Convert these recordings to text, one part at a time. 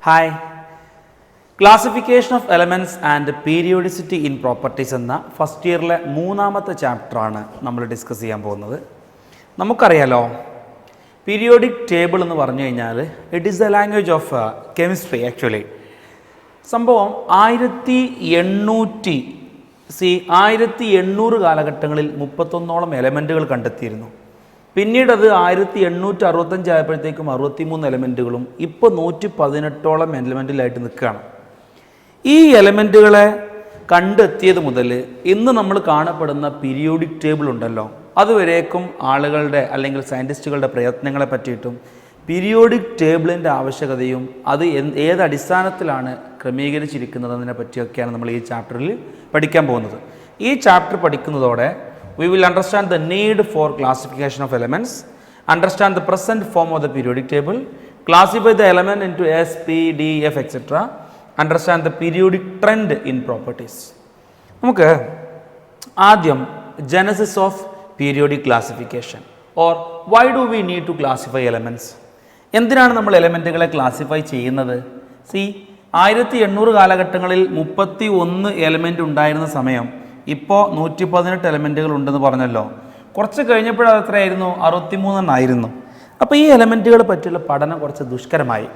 Hi. Classification of elements and periodicity in properties എന്ന first ഇയറിലെ മൂന്നാമത്തെ ചാപ്റ്ററാണ് നമ്മൾ ഡിസ്കസ് ചെയ്യാൻ പോകുന്നത്. നമുക്കറിയാലോ, പീരിയോഡിക് ടേബിൾ എന്ന് പറഞ്ഞു കഴിഞ്ഞാൽ it is the language of chemistry. Actually സംഭവം 1800 കാലഘട്ടങ്ങളിൽ 31ഓളം എലമെൻറ്റുകൾ കണ്ടെത്തിയിരുന്നു. പിന്നീട് അത് 1865 ആയപ്പോഴത്തേക്കും 63 എലമെൻറ്റുകളും ഇപ്പോൾ 118ഓളം എലമെൻറ്റിലായിട്ട് നിൽക്കുകയാണ്. ഈ എലമെൻറ്റുകളെ കണ്ടെത്തിയത് മുതൽ ഇന്ന് നമ്മൾ കാണപ്പെടുന്ന പീരിയോഡിക് ടേബിൾ ഉണ്ടല്ലോ, അതുവരേക്കും ആളുകളുടെ അല്ലെങ്കിൽ സയൻറ്റിസ്റ്റുകളുടെ പ്രയത്നങ്ങളെ പറ്റിയിട്ടും പീരിയോഡിക് ടേബിളിൻ്റെ ആവശ്യകതയും അത് ഏത് അടിസ്ഥാനത്തിലാണ് ക്രമീകരിച്ചിരിക്കുന്നതിനെ പറ്റിയൊക്കെയാണ് നമ്മൾ ഈ ചാപ്റ്ററിൽ പഠിക്കാൻ പോകുന്നത്. ഈ chapter പഠിക്കുന്നതോടെ we will understand the need for classification of elements, understand the present form of the periodic table, classify the element into S, P, D, F, etc., understand the periodic trend in properties. നമുക്ക് ആദ്യം genesis of periodic classification or why do we need to classify elements? എന്തിനാണ് നമ്മൾ എലമെൻറ്റുകളെ classify ചെയ്യുന്നത്? 1800 കാലഘട്ടങ്ങളിൽ 31 element ഉണ്ടായിരുന്ന സമയം ഇപ്പോൾ 118 എലമെൻറ്റുകൾ ഉണ്ടെന്ന് പറഞ്ഞല്ലോ. കുറച്ച് കഴിഞ്ഞപ്പോഴത് എത്രയായിരുന്നു? 63 ആയിരുന്നു. അപ്പോൾ ഈ എലമെൻറ്റുകളെ പറ്റിയുള്ള പഠനം കുറച്ച് ദുഷ്കരമായി.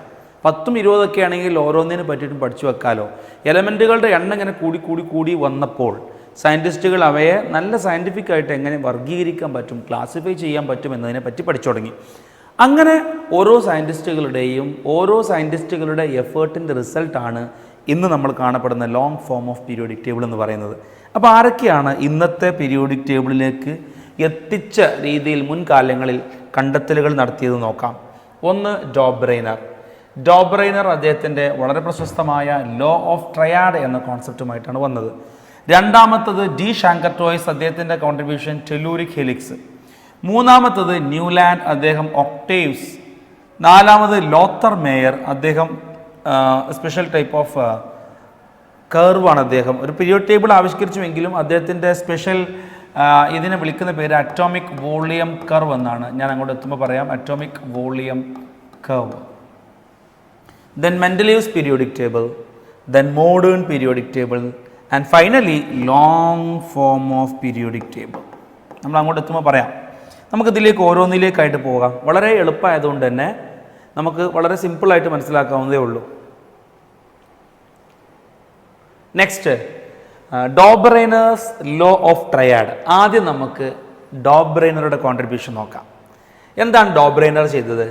10ഉം 20ഒക്കെ ആണെങ്കിൽ ഓരോന്നിനെ പറ്റിയിട്ടും പഠിച്ചു വെക്കാമല്ലോ. എലമെൻറ്റുകളുടെ എണ്ണം ഇങ്ങനെ കൂടി വന്നപ്പോൾ സയൻറ്റിസ്റ്റുകൾ അവയെ നല്ല സയൻറ്റിഫിക് ആയിട്ട് എങ്ങനെ വർഗീകരിക്കാൻ പറ്റും, ക്ലാസിഫൈ ചെയ്യാൻ പറ്റും എന്നതിനെ പറ്റി പഠിച്ചു തുടങ്ങി. അങ്ങനെ ഓരോ സയൻറ്റിസ്റ്റുകളുടെ എഫേർട്ടിൻ്റെ റിസൾട്ടാണ് ഇന്ന് നമ്മൾ കാണപ്പെടുന്ന long form of periodic table എന്ന് പറയുന്നത്. അപ്പോൾ ആരൊക്കെയാണ് ഇന്നത്തെ പീരിയോഡിക് ടേബിളിലേക്ക് എത്തിച്ച രീതിയിൽ മുൻകാലങ്ങളിൽ കണ്ടെത്തലുകൾ നടത്തിയത് നോക്കാം. ഒന്ന് ഡോബ്രെയ്നർ അദ്ദേഹത്തിൻ്റെ വളരെ പ്രശസ്തമായ ലോ ഓഫ് ട്രയാഡ് എന്ന കോൺസെപ്റ്റുമായിട്ടാണ് വന്നത്. രണ്ടാമത്തത് ഡി ഷാങ്കർടോയ്സ്, അദ്ദേഹത്തിൻ്റെ കോൺട്രിബ്യൂഷൻ ടെലൂരിക് ഹെലിക്സ്. മൂന്നാമത്തത് ന്യൂലാൻഡ്, അദ്ദേഹം ഒക്ടേവ്സ്. നാലാമത് ലോത്തർ മേയർ, അദ്ദേഹം സ്പെഷ്യൽ ടൈപ്പ് ഓഫ് കർവാണ്. അദ്ദേഹം ഒരു പീരിയോഡിക് ടേബിൾ ആവിഷ്കരിച്ചുവെങ്കിലും അദ്ദേഹത്തിൻ്റെ സ്പെഷ്യൽ ഇതിനെ വിളിക്കുന്ന പേര് അറ്റോമിക് വോളിയം കർവ് എന്നാണ്. ഞാൻ അങ്ങോട്ട് എത്തുമ്പോൾ പറയാം. Atomic volume curve. Then Mendeleev's periodic table, then modern periodic table and finally long form of periodic table. നമ്മൾ അങ്ങോട്ട് എത്തുമ്പോൾ പറയാം. നമുക്കിതിലേക്ക് ഓരോന്നിലേക്കായിട്ട് പോകാം. വളരെ എളുപ്പമായതുകൊണ്ട് തന്നെ നമുക്ക് വളരെ സിമ്പിളായിട്ട് മനസ്സിലാക്കാവുന്നതേ ഉള്ളൂ. Next, Dobereiner's law of triad. ആദ്യം നമുക്ക് ഡോബ്രെയ്നറുടെ കോൺട്രിബ്യൂഷൻ നോക്കാം. എന്താണ് ഡോബ്രെയ്നർ ചെയ്തത്?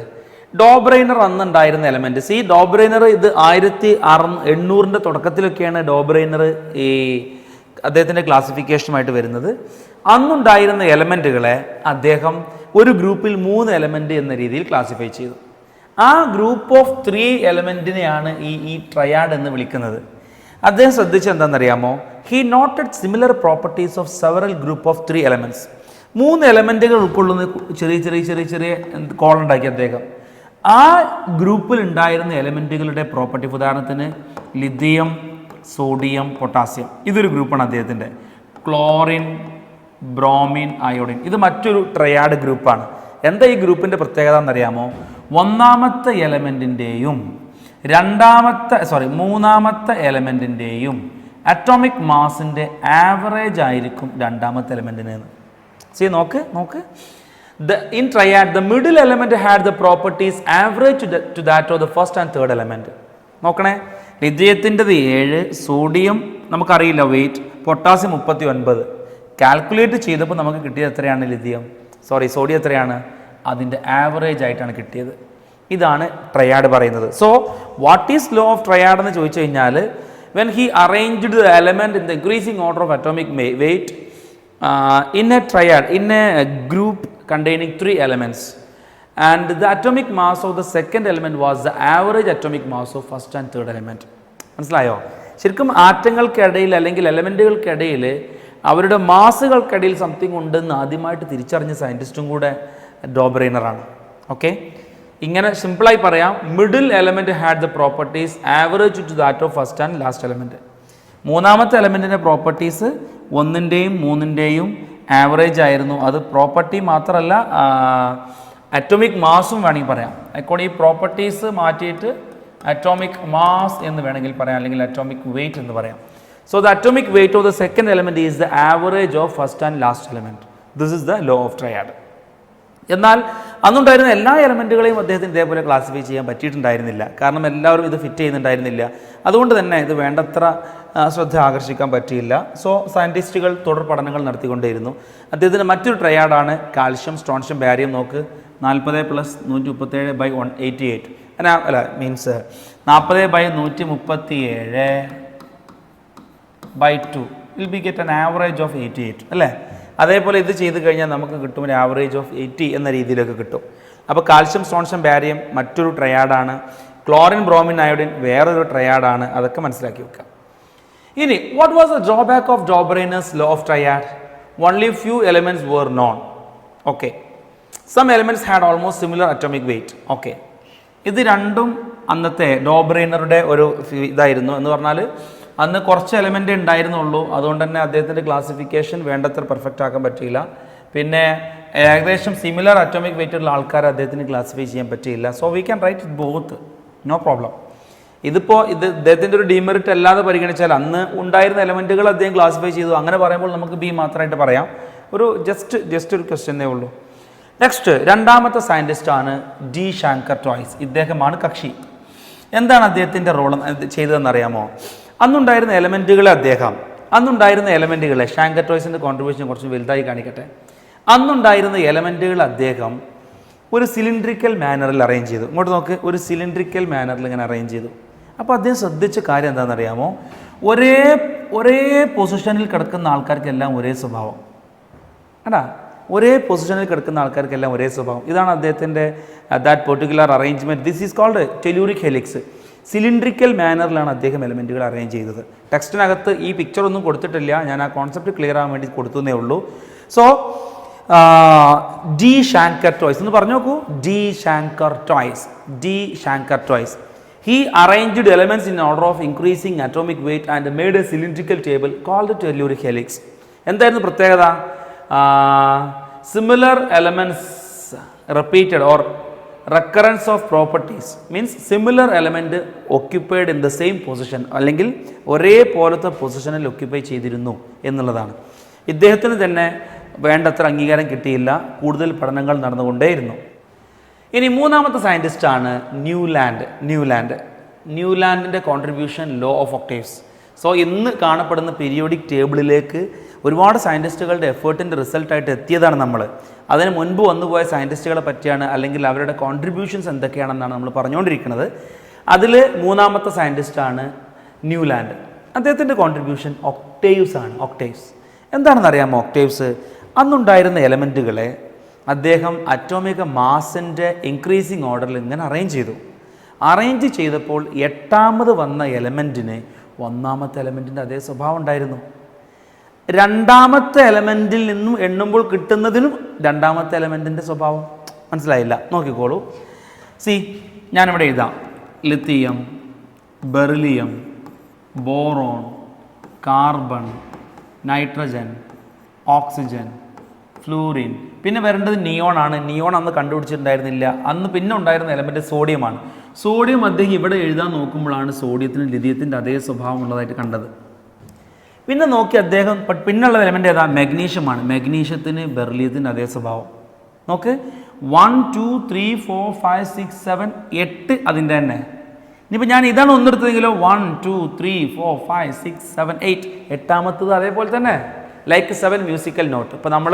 ഡോബ്രെയ്നർ അന്നുണ്ടായിരുന്ന എലമെൻറ്റ്, ഡോബ്രെയ്നർ ഇത് 1800 തുടക്കത്തിലൊക്കെയാണ് ഡോബ്രെയ്നർ ഈ അദ്ദേഹത്തിൻ്റെ ക്ലാസിഫിക്കേഷനുമായിട്ട് വരുന്നത്. അന്നുണ്ടായിരുന്ന എലമെൻറ്റുകളെ അദ്ദേഹം ഒരു ഗ്രൂപ്പിൽ 3 എലമെൻറ്റ് എന്ന രീതിയിൽ ക്ലാസിഫൈ ചെയ്തു. ആ ഗ്രൂപ്പ് ഓഫ് 3 എലമെൻറ്റിനെയാണ് ഈ ട്രയാഡ് എന്ന് വിളിക്കുന്നത്. അദ്ദേഹം ശ്രദ്ധിച്ചത് എന്താണെന്നറിയാമോ? He noted similar properties of several group of 3 elements. 3 എലമെൻറ്റുകൾ ഉൾക്കൊള്ളുന്ന ചെറിയ കോളം ഉണ്ടാക്കി അദ്ദേഹം. ആ ഗ്രൂപ്പിൽ ഉണ്ടായിരുന്ന എലമെൻറ്റുകളുടെ പ്രോപ്പർട്ടി, ഉദാഹരണത്തിന് ലിഥിയം, സോഡിയം, പൊട്ടാസ്യം, ഇതൊരു ഗ്രൂപ്പാണ് അദ്ദേഹത്തിൻ്റെ. ക്ലോറിൻ, ബ്രോമിൻ, അയോഡിൻ, ഇത് മറ്റൊരു ട്രയാഡ് ഗ്രൂപ്പാണ്. എന്താ ഈ ഗ്രൂപ്പിൻ്റെ പ്രത്യേകത എന്നറിയാമോ? ഒന്നാമത്തെ എലമെൻറ്റിൻ്റെയും മൂന്നാമത്തെ എലമെൻറ്റിൻ്റെയും അറ്റോമിക് മാസിൻ്റെ ആവറേജ് ആയിരിക്കും രണ്ടാമത്തെ എലമെൻറ്റിന്. നോക്ക്. In triad, the middle element had the properties average to that of the first and third element. നോക്കണേ, ലിഥിയത്തിൻ്റെത് 7, സോഡിയം നമുക്കറിയില്ല വെയിറ്റ്, പൊട്ടാസ്യം 39. കാൽക്കുലേറ്റ് ചെയ്തപ്പോൾ നമുക്ക് കിട്ടിയത് എത്രയാണ്? സോഡിയം എത്രയാണ്? അതിൻ്റെ ആവറേജ് ആയിട്ടാണ് കിട്ടിയത്. ഇതാണ് ട്രയാഡ് പറയുന്നത്. So what is law of triad എന്ന് ചോദിച്ചു കഴിഞ്ഞാൽ, when he arranged the element in the increasing order of atomic wait in a triad, in a group containing 3 elements, and the atomic mass of the second element was the average atomic mass of first and third element. മനസ്സിലായോ? ശരിക്കും ആറ്റങ്ങൾക്കിടയിൽ അല്ലെങ്കിൽ എലമെൻറ്റുകൾക്കിടയിൽ അവരുടെ മാസുകൾക്കിടയിൽ something ഉണ്ടെന്ന് ആദ്യമായിട്ട് തിരിച്ചറിഞ്ഞ സയൻറ്റിസ്റ്റും കൂടെ ഡോബ്രെയ്നറാണ്. Okay, ഇങ്ങനെ സിമ്പിളായി പറയാം. Middle element had the properties average to that of first and last element. മൂന്നാമത്തെ എലമെൻറ്റിൻ്റെ പ്രോപ്പർട്ടീസ് 1ൻ്റെയും 3ൻ്റെയും ആവറേജ് ആയിരുന്നു. അത് പ്രോപ്പർട്ടി മാത്രമല്ല, അറ്റോമിക് മാസും വേണമെങ്കിൽ പറയാം. അക്കോർഡിംഗ് ഈ പ്രോപ്പർട്ടീസ് മാറ്റിയിട്ട് അറ്റോമിക് മാസ് എന്ന് വേണമെങ്കിൽ പറയാം, അല്ലെങ്കിൽ അറ്റോമിക് വെയിറ്റ് എന്ന് പറയാം. So the atomic weight of the second element is the average of first and last element. This is the law of triad. എന്നാൽ അന്നുണ്ടായിരുന്ന എല്ലാ എലമെൻറ്റുകളെയും അദ്ദേഹത്തിന് ഇതേപോലെ ക്ലാസിഫൈ ചെയ്യാൻ പറ്റിയിട്ടുണ്ടായിരുന്നില്ല. കാരണം എല്ലാവരും ഇത് ഫിറ്റ് ചെയ്യുന്നുണ്ടായിരുന്നില്ല. അതുകൊണ്ട് തന്നെ ഇത് വേണ്ടത്ര ശ്രദ്ധ ആകർഷിക്കാൻ പറ്റിയില്ല. സോ സയൻറ്റിസ്റ്റുകൾ തുടർ പഠനങ്ങൾ നടത്തിക്കൊണ്ടേയിരുന്നു. അദ്ദേഹത്തിൻ്റെ മറ്റൊരു ട്രയാഡാണ് കാൽഷ്യം, സ്ട്രോൺഷ്യം, ബാരിയം. നോക്ക് 40 + 137/188 അല്ല means 40/137/2 will be get an average of 88 അല്ലേ. അതേപോലെ ഇത് ചെയ്ത് കഴിഞ്ഞാൽ നമുക്ക് കിട്ടും ഒരു ആവറേജ് ഓഫ് 80 എന്ന രീതിയിലൊക്കെ കിട്ടും. അപ്പോൾ കാൽഷ്യം, സ്ട്രോൺഷ്യം, ബാരിയം മറ്റൊരു ട്രയാഡാണ്. ക്ലോറിൻ, ബ്രോമിൻ, അയോഡിൻ വേറൊരു ട്രയാഡാണ്. അതൊക്കെ മനസ്സിലാക്കി വെക്കാം. ഇനി what was the drawback of Dobereiner's law of triad? Only few elements were known. Okay, some elements had almost similar atomic weight. Okay, ഇത് രണ്ടും അന്നത്തെ ഡോബ്രൈനറുടെ ഒരു ഇതായിരുന്നു. എന്ന് പറഞ്ഞാൽ അന്ന് കുറച്ച് എലമെൻ്റ് ഉണ്ടായിരുന്നുള്ളൂ. അതുകൊണ്ട് തന്നെ അദ്ദേഹത്തിൻ്റെ ക്ലാസിഫിക്കേഷൻ വേണ്ടത്ര പെർഫെക്റ്റ് ആക്കാൻ പറ്റിയില്ല. പിന്നെ ഏകദേശം സിമിലർ അറ്റോമിക് വെയിറ്റ് ഉള്ള ആൾക്കാരെ അദ്ദേഹത്തിന് ക്ലാസിഫൈ ചെയ്യാൻ പറ്റിയില്ല. So we can write it both, no problem. ഇതിപ്പോൾ അദ്ദേഹത്തിൻ്റെ ഒരു ഡിമെറിറ്റ് അല്ലാതെ പരിഗണിച്ചാൽ അന്ന് ഉണ്ടായിരുന്ന എലമെൻറ്റുകൾ അദ്ദേഹം ക്ലാസിഫൈ ചെയ്തു. അങ്ങനെ പറയുമ്പോൾ നമുക്ക് ബി മാത്രമായിട്ട് പറയാം. ഒരു ജസ്റ്റ് ഒരു ക്വസ്റ്റ്യനേ ഉള്ളൂ. നെക്സ്റ്റ് രണ്ടാമത്തെ സയൻറ്റിസ്റ്റാണ് ഡി ഷാങ്കർ ടോയ്സ്. ഇദ്ദേഹമാണ് കക്ഷി. എന്താണ് അദ്ദേഹത്തിൻ്റെ റോൾ ചെയ്തതെന്നറിയാമോ? അന്നുണ്ടായിരുന്ന എലമെൻറ്റുകളെ ഷാങ്കർ ടോയ്സിൻ്റെ കോൺട്രിബ്യൂഷൻ കുറച്ച് വലുതായി കാണിക്കട്ടെ. അന്നുണ്ടായിരുന്ന എലമെൻറ്റുകൾ അദ്ദേഹം ഒരു സിലിണ്ട്രിക്കൽ മാനറിൽ അറേഞ്ച് ചെയ്തു. ഇങ്ങോട്ട് നോക്ക്, ഒരു സിലിണ്ട്രിക്കൽ മാനറിൽ ഇങ്ങനെ അറേഞ്ച് ചെയ്തു. അപ്പോൾ അദ്ദേഹം ശ്രദ്ധിച്ച കാര്യം എന്താണെന്നറിയാമോ? ഒരേ പൊസിഷനിൽ കിടക്കുന്ന ആൾക്കാർക്കെല്ലാം ഒരേ സ്വഭാവം. ഒരേ പൊസിഷനിൽ കിടക്കുന്ന ആൾക്കാർക്കെല്ലാം ഒരേ സ്വഭാവം. ഇതാണ് അദ്ദേഹത്തിൻ്റെ that particular arrangement. This is called telluric helix. Cylindrical മാനറിലാണ് അദ്ദേഹം എലമെൻറ്റുകൾ അറേഞ്ച് ചെയ്തത്. ടെക്സ്റ്റിനകത്ത് ഈ പിക്ചർ ഒന്നും കൊടുത്തിട്ടില്ല, ഞാൻ ആ കോൺസെപ്റ്റ് ക്ലിയർ ആകാൻ വേണ്ടി കൊടുത്തതേ ഉള്ളൂ. സോ ഡി ഷാങ്കർ ടോയ്സ് എന്ന് പറഞ്ഞു നോക്കൂ. De Chancourtois he arranged elements in order of increasing atomic weight and made a cylindrical table called telluric helix. എന്തായിരുന്നു പ്രത്യേകത? Similar elements repeated or recurrence of properties means similar element occupied in the same position, അല്ലെങ്കിൽ ഒരേ പോലത്തെ പൊസിഷനിൽ occupy ചെയ്തിരുന്നു എന്നുള്ളതാണ്. ഇദ്ദേഹത്തിന് തന്നെ വേണ്ടത്ര അംഗീകാരം കിട്ടിയില്ല. കൂടുതൽ പഠനങ്ങൾ നടന്നുകൊണ്ടേയിരുന്നു. ഇനി മൂന്നാമത്തെ സയൻറ്റിസ്റ്റാണ് ന്യൂലാൻഡിൻ്റെ contribution law of octaves. So ഇന്ന് കാണപ്പെടുന്ന പീരിയോഡിക് ടേബിളിലേക്ക് ഒരുപാട് സയൻറ്റിസ്റ്റുകളുടെ എഫേർട്ടിൻ്റെ റിസൾട്ടായിട്ട് എത്തിയതാണ് നമ്മൾ. അതിന് മുൻപ് വന്നുപോയ സയൻറ്റിസ്റ്റുകളെ പറ്റിയാണ്, അല്ലെങ്കിൽ അവരുടെ കോൺട്രിബ്യൂഷൻസ് എന്തൊക്കെയാണെന്നാണ് നമ്മൾ പറഞ്ഞുകൊണ്ടിരിക്കുന്നത്. അതിൽ മൂന്നാമത്തെ സയൻറ്റിസ്റ്റാണ് ന്യൂലാൻഡ്. അദ്ദേഹത്തിൻ്റെ കോൺട്രിബ്യൂഷൻ ഒക്ടേവ്സ് ആണ്. എന്താണെന്ന് അറിയാമോ ഒക്ടേവ്സ്? അന്നുണ്ടായിരുന്ന എലമെൻറ്റുകളെ അദ്ദേഹം അറ്റോമിക മാസിൻ്റെ ഇൻക്രീസിങ് ഓർഡറിൽ ഇങ്ങനെ അറേഞ്ച് ചെയ്തപ്പോൾ എട്ടാമത് വന്ന എലമെൻറ്റിന് ഒന്നാമത്തെ എലമെൻറ്റിൻ്റെ അതേ സ്വഭാവം ഉണ്ടായിരുന്നു. രണ്ടാമത്തെ എലമെൻറ്റിൽ നിന്നും എണ്ണുമ്പോൾ കിട്ടുന്നതിനും രണ്ടാമത്തെ എലമെൻറ്റിൻ്റെ സ്വഭാവം. മനസ്സിലായില്ല? നോക്കിക്കോളൂ. ഞാനിവിടെ എഴുതാം. Lithium, beryllium, boron, carbon, nitrogen, oxygen, fluorine. പിന്നെ വരേണ്ടത് നിയോൺ ആണ്. നിയോൺ അന്ന് കണ്ടുപിടിച്ചിട്ടുണ്ടായിരുന്നില്ല. അന്ന് പിന്നെ ഉണ്ടായിരുന്ന എലമെൻറ്റ് സോഡിയമാണ്. സോഡിയം അദ്ദേഹം ഇവിടെ എഴുതാൻ നോക്കുമ്പോഴാണ് സോഡിയത്തിന് ലിഥിയത്തിൻ്റെ അതേ സ്വഭാവം ഉള്ളതായിട്ട് കണ്ടത്. പിന്നെ നോക്കി അദ്ദേഹം പിന്നുള്ള എലമെൻ്റ് ഏതാ? മെഗ്നീഷ്യമാണ്. മെഗ്നീഷ്യത്തിന് ബെറിലിയത്തിൻ്റെ അതേ സ്വഭാവം. നോക്ക്, 1 2 3 4 5 6 7 8 അതിൻ്റെ തന്നെ. ഇനിയിപ്പോൾ ഞാൻ ഇതാണ് ഒന്നെടുത്തതെങ്കിലോ 1 2 3 4 5 6 7 8 എട്ടാമത്തത് അതേപോലെ തന്നെ. Like 7 musical note. ഇപ്പോൾ നമ്മൾ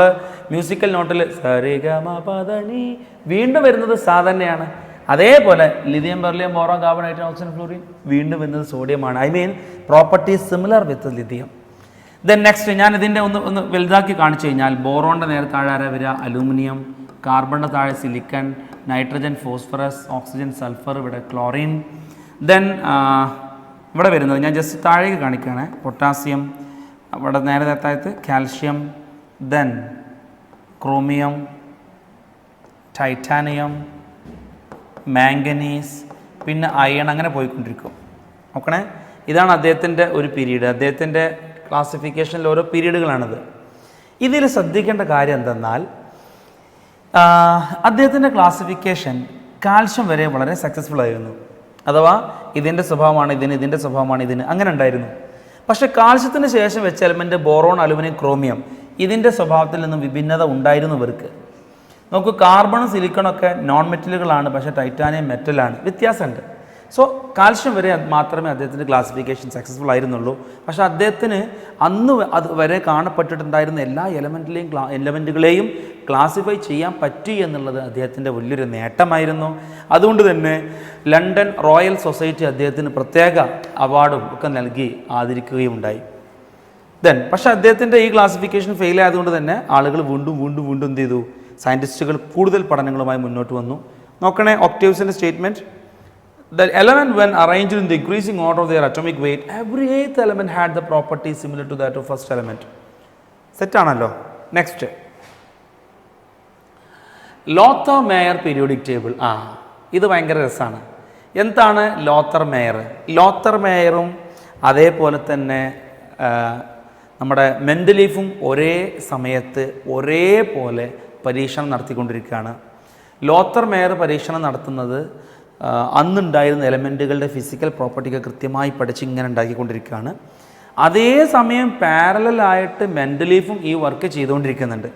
മ്യൂസിക്കൽ നോട്ടിൽ സരിഗമപദനി വീണ്ടും വരുന്നത് സാ തന്നെയാണ്. അതേപോലെ lithium, beryllium, boron, carbon, nitrogen, oxygen, fluorine വീണ്ടും വരുന്നത് സോഡിയമാണ്. I mean properties similar with lithium. Then next ഞാൻ ഇതിൻ്റെ ഒന്ന് വലുതാക്കി കാണിച്ചു കഴിഞ്ഞാൽ ബോറോണിൻ്റെ നേരെ താഴെ ആരാ വരിക? അലൂമിനിയം. കാർബണിൻ്റെ താഴെ silicon, nitrogen, phosphorus, oxygen, sulphur, ഇവിടെ ക്ലോറിൻ. ദെൻ ഇവിടെ വരുന്നത് ഞാൻ ജസ്റ്റ് താഴേക്ക് കാണിക്കുകയാണ്. പൊട്ടാസ്യം, അവിടെ നേരെ താഴത്ത് calcium, then chromium, titanium, manganese, പിന്നെ അയൺ, അങ്ങനെ പോയിക്കൊണ്ടിരിക്കും. നോക്കണേ, ഇതാണ് അദ്ദേഹത്തിൻ്റെ ഒരു പീരീഡ്. അദ്ദേഹത്തിൻ്റെ ക്ലാസിഫിക്കേഷനിൽ ഓരോ പീരീഡുകളാണിത്. ഇതിൽ ശ്രദ്ധിക്കേണ്ട കാര്യം എന്തെന്നാൽ അദ്ദേഹത്തിൻ്റെ ക്ലാസിഫിക്കേഷൻ കാൽഷ്യം വരെ വളരെ സക്സസ്ഫുൾ ആയിരുന്നു. അഥവാ ഇതിൻ്റെ സ്വഭാവമാണ് ഇതിന്, ഇതിൻ്റെ സ്വഭാവമാണ് ഇതിന്, അങ്ങനെ ഉണ്ടായിരുന്നു. പക്ഷേ കാൽസ്യത്തിന് ശേഷം വെച്ച എലമെൻറ്റ് ബോറോൺ, അലുമിനിയം, ക്രോമിയം, ഇതിൻ്റെ സ്വഭാവത്തിൽ നിന്നും വിഭിന്നത ഉണ്ടായിരുന്നു ഇവർക്ക്. നമുക്ക് കാർബണും സിലിക്കണൊക്കെ നോൺ മെറ്റലുകളാണ്, പക്ഷേ ടൈറ്റാനിയം മെറ്റലാണ്, വ്യത്യാസമുണ്ട്. സോ കാൽഷ്യം വരെ മാത്രമേ അദ്ദേഹത്തിൻ്റെ ക്ലാസിഫിക്കേഷൻ സക്സസ്ഫുൾ ആയിരുന്നുള്ളൂ. പക്ഷേ അദ്ദേഹത്തിന് അന്ന് അത് വരെ കാണപ്പെട്ടിട്ടുണ്ടായിരുന്ന എല്ലാ എലമെൻറ്റുകളെയും ക്ലാസിഫൈ ചെയ്യാൻ പറ്റി എന്നുള്ളത് അദ്ദേഹത്തിൻ്റെ വലിയൊരു നേട്ടമായിരുന്നു. അതുകൊണ്ട് തന്നെ ലണ്ടൻ റോയൽ സൊസൈറ്റി അദ്ദേഹത്തിന് പ്രത്യേക അവാർഡും ഒക്കെ നൽകി ആദരിക്കുകയും ഉണ്ടായി. പക്ഷേ അദ്ദേഹത്തിൻ്റെ ഈ ക്ലാസിഫിക്കേഷൻ ഫെയിൽ ആയതുകൊണ്ട് തന്നെ ആളുകൾ വീണ്ടും വീണ്ടും വീണ്ടും എന്ത് ചെയ്തു, സയൻറ്റിസ്റ്റുകൾ കൂടുതൽ പഠനങ്ങളുമായി മുന്നോട്ട് വന്നു. നോക്കണേ ഒക്ടേവ്സിൻ്റെ statement. The element when arranged in the increasing order of their atomic weight, every eighth element had the property similar to that of first element. Set ആണല്ലോ. Next, Lothar Meyer periodic table. ഇത് ഭയങ്കര രസമാണ്. എന്താണ് ലോത്തർ mayor? ലോത്തർ മേയറും അതേപോലെ തന്നെ നമ്മുടെ മെൻഡലീഫും ഒരേ സമയത്ത് ഒരേപോലെ പരീക്ഷണം നടത്തിക്കൊണ്ടിരിക്കുകയാണ്. ലോത്തർ മേയർ പരീക്ഷണം നടത്തുന്നത് അന്നുണ്ടായിരുന്ന എലമെൻറ്റുകളുടെ ഫിസിക്കൽ പ്രോപ്പർട്ടികൾ കൃത്യമായി പഠിച്ച് ഇങ്ങനെ ഉണ്ടാക്കിക്കൊണ്ടിരിക്കുകയാണ്. അതേസമയം പാരലായിട്ട് മെൻഡലീഫും ഈ വർക്ക് ചെയ്തുകൊണ്ടിരിക്കുന്നുണ്ട്.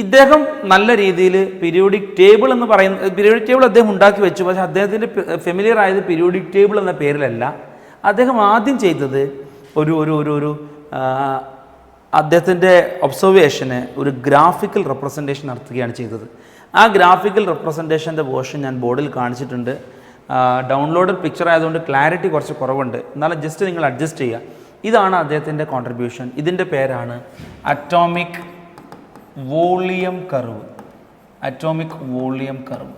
ഇദ്ദേഹം നല്ല രീതിയിൽ പീരിയോഡിക് ടേബിൾ എന്ന് പറയുന്ന പീരിയോഡിക് ടേബിൾ അദ്ദേഹം ഉണ്ടാക്കി വെച്ചു. പക്ഷേ അദ്ദേഹത്തിൻ്റെ ഫെമിലിയർ ആയത് പീരിയോഡിക് ടേബിൾ എന്ന പേരിലല്ല. അദ്ദേഹം ആദ്യം ചെയ്തത് ഒരു ഒരു ഒരു ഒരു അദ്ദേഹത്തിൻ്റെ ഒബ്സർവേഷന് ഒരു ഗ്രാഫിക്കൽ റെപ്രസെൻറ്റേഷൻ നടത്തുകയാണ് ചെയ്തത്. ആ ഗ്രാഫിക്കൽ റെപ്രസെൻറ്റേഷൻ്റെ വേർഷൻ ഞാൻ ബോർഡിൽ കാണിച്ചിട്ടുണ്ട്. ഡൗൺലോഡ് പിക്ചർ ആയതുകൊണ്ട് ക്ലാരിറ്റി കുറച്ച് കുറവുണ്ട്, എന്നാലും ജസ്റ്റ് നിങ്ങൾ അഡ്ജസ്റ്റ് ചെയ്യുക. ഇതാണ് അദ്ദേഹത്തിൻ്റെ കോൺട്രിബ്യൂഷൻ. ഇതിൻ്റെ പേരാണ് atomic volume curve. Atomic volume curve.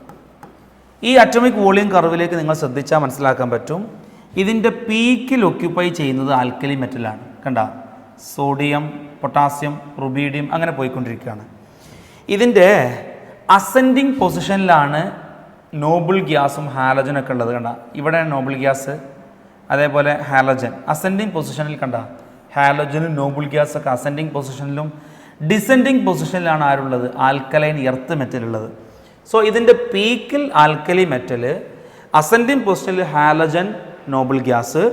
ഈ അറ്റോമിക് വോളിയം കർവിലേക്ക് നിങ്ങൾ ശ്രദ്ധിച്ചാൽ മനസ്സിലാക്കാൻ പറ്റും, ഇതിൻ്റെ പീക്കിൽ ഒക്യുപ്പൈ ചെയ്യുന്നത് ആൽക്കലി മെറ്റലാണ്. കണ്ട, സോഡിയം, പൊട്ടാസ്യം, റുബീഡിയം അങ്ങനെ പോയിക്കൊണ്ടിരിക്കുകയാണ്. ഇതിൻ്റെ അസെൻഡിങ് പൊസിഷനിലാണ് നോബിൾ ഗ്യാസും ഹാലജനൊക്കെ ഉള്ളത്. കണ്ട, ഇവിടെ നോബിൾ ഗ്യാസ്, അതേപോലെ ഹാലജൻ അസെൻഡിങ് പൊസിഷനിൽ. കണ്ട, ഹാലജനും നോബിൾ ഗ്യാസൊക്കെ അസെൻഡിങ് പൊസിഷനിലും ഡിസെൻഡിങ് പൊസിഷനിലാണ് ആരുള്ളത്? ആൽക്കലൈൻ എർത്ത് മെറ്റൽ ഉള്ളത്. സോ ഇതിൻ്റെ പീക്കിൽ ആൽക്കലി മെറ്റൽ, അസെൻഡിങ് പൊസിഷനിൽ ഹാലജൻ, നോബിൾ ഗ്യാസ്,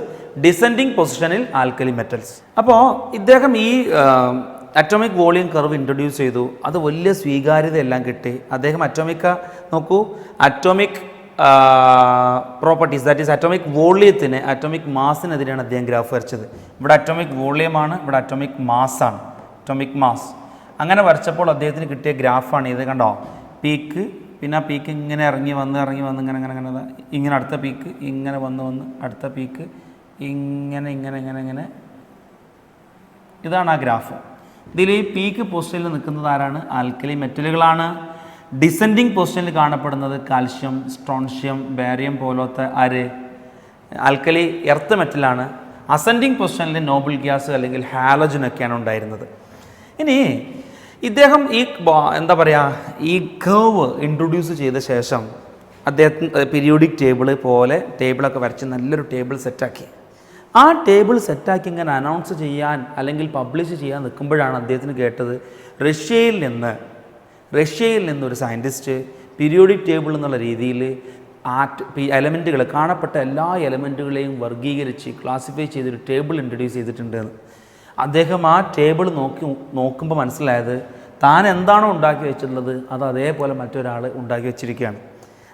ഡിസെൻഡിങ് പൊസിഷനിൽ ആൽക്കലി മെറ്റൽസ്. അപ്പോൾ ഇദ്ദേഹം ഈ അറ്റോമിക് വോളിയം കർവ് ഇൻട്രൊഡ്യൂസ് ചെയ്തു. അത് വലിയ സ്വീകാര്യതയെല്ലാം കിട്ടി. അദ്ദേഹം നോക്കൂ, atomic properties, that is atomic വോളിയത്തിന്, അറ്റോമിക് മാസിനെതിരെയാണ് അദ്ദേഹം ഗ്രാഫ് വരച്ചത്. ഇവിടെ അറ്റോമിക് വോളിയമാണ്, ഇവിടെ അറ്റോമിക് മാസാണ്, അറ്റോമിക് മാസ്. അങ്ങനെ വരച്ചപ്പോൾ അദ്ദേഹത്തിന് കിട്ടിയ ഗ്രാഫാണ് ഇത്. കണ്ടോ, പീക്ക്, പിന്നെ ആ പീക്ക് ഇങ്ങനെ ഇറങ്ങി വന്ന് ഇങ്ങനെ ഇങ്ങനെ ഇങ്ങനെ ഇങ്ങനെ അടുത്ത പീക്ക് ഇങ്ങനെ വന്ന് അടുത്ത പീക്ക് ഇങ്ങനെ ഇങ്ങനെ ഇങ്ങനെ ഇങ്ങനെ. ഇതാണ് ആ ഗ്രാഫ്. ഇതിൽ ഈ പീക്ക് പൊസിഷനിൽ നിൽക്കുന്നത് ആരാണ്? ആൽക്കലി മെറ്റലുകളാണ്. ഡിസെൻഡിങ് പൊസിഷനിൽ കാണപ്പെടുന്നത് കാൽഷ്യം, സ്ട്രോൺഷ്യം, ബാരിയം പോലത്തെ ആൽക്കലി എർത്ത് മെറ്റലാണ്. അസെൻഡിങ് പൊസിഷനിൽ നോബിൾ ഗ്യാസ് അല്ലെങ്കിൽ ഹാലജനൊക്കെയാണ് ഉണ്ടായിരുന്നത്. ഇനി ഇദ്ദേഹം ഈ എന്താ പറയുക, ഈ കർവ് ഇൻട്രൊഡ്യൂസ് ചെയ്ത ശേഷം അദ്ദേഹത്തിന് പീരിയോഡിക് ടേബിളൊക്കെ വരച്ച് നല്ലൊരു ടേബിൾ സെറ്റാക്കി. ആ ടേബിൾ സെറ്റാക്കി ഇങ്ങനെ അനൗൺസ് ചെയ്യാൻ അല്ലെങ്കിൽ പബ്ലിഷ് ചെയ്യാൻ നിൽക്കുമ്പോഴാണ് അദ്ദേഹത്തിന് കേട്ടത് റഷ്യയിൽ നിന്ന് ഒരു സയൻറ്റിസ്റ്റ് പീരിയോഡിക് ടേബിൾ എന്നുള്ള രീതിയിൽ എലമെൻറ്റുകൾ, കാണപ്പെട്ട എല്ലാ എലമെൻറ്റുകളെയും വർഗീകരിച്ച് ക്ലാസിഫൈ ചെയ്തൊരു ടേബിൾ ഇൻട്രൊഡ്യൂസ് ചെയ്തിട്ടുണ്ടെന്ന്. അദ്ദേഹം ആ ടേബിൾ നോക്കുമ്പോൾ മനസ്സിലായത് താൻ എന്താണോ ഉണ്ടാക്കി വെച്ചിട്ടുള്ളത് അത് അതേപോലെ മറ്റൊരാൾ ഉണ്ടാക്കി വെച്ചിരിക്കുകയാണ്.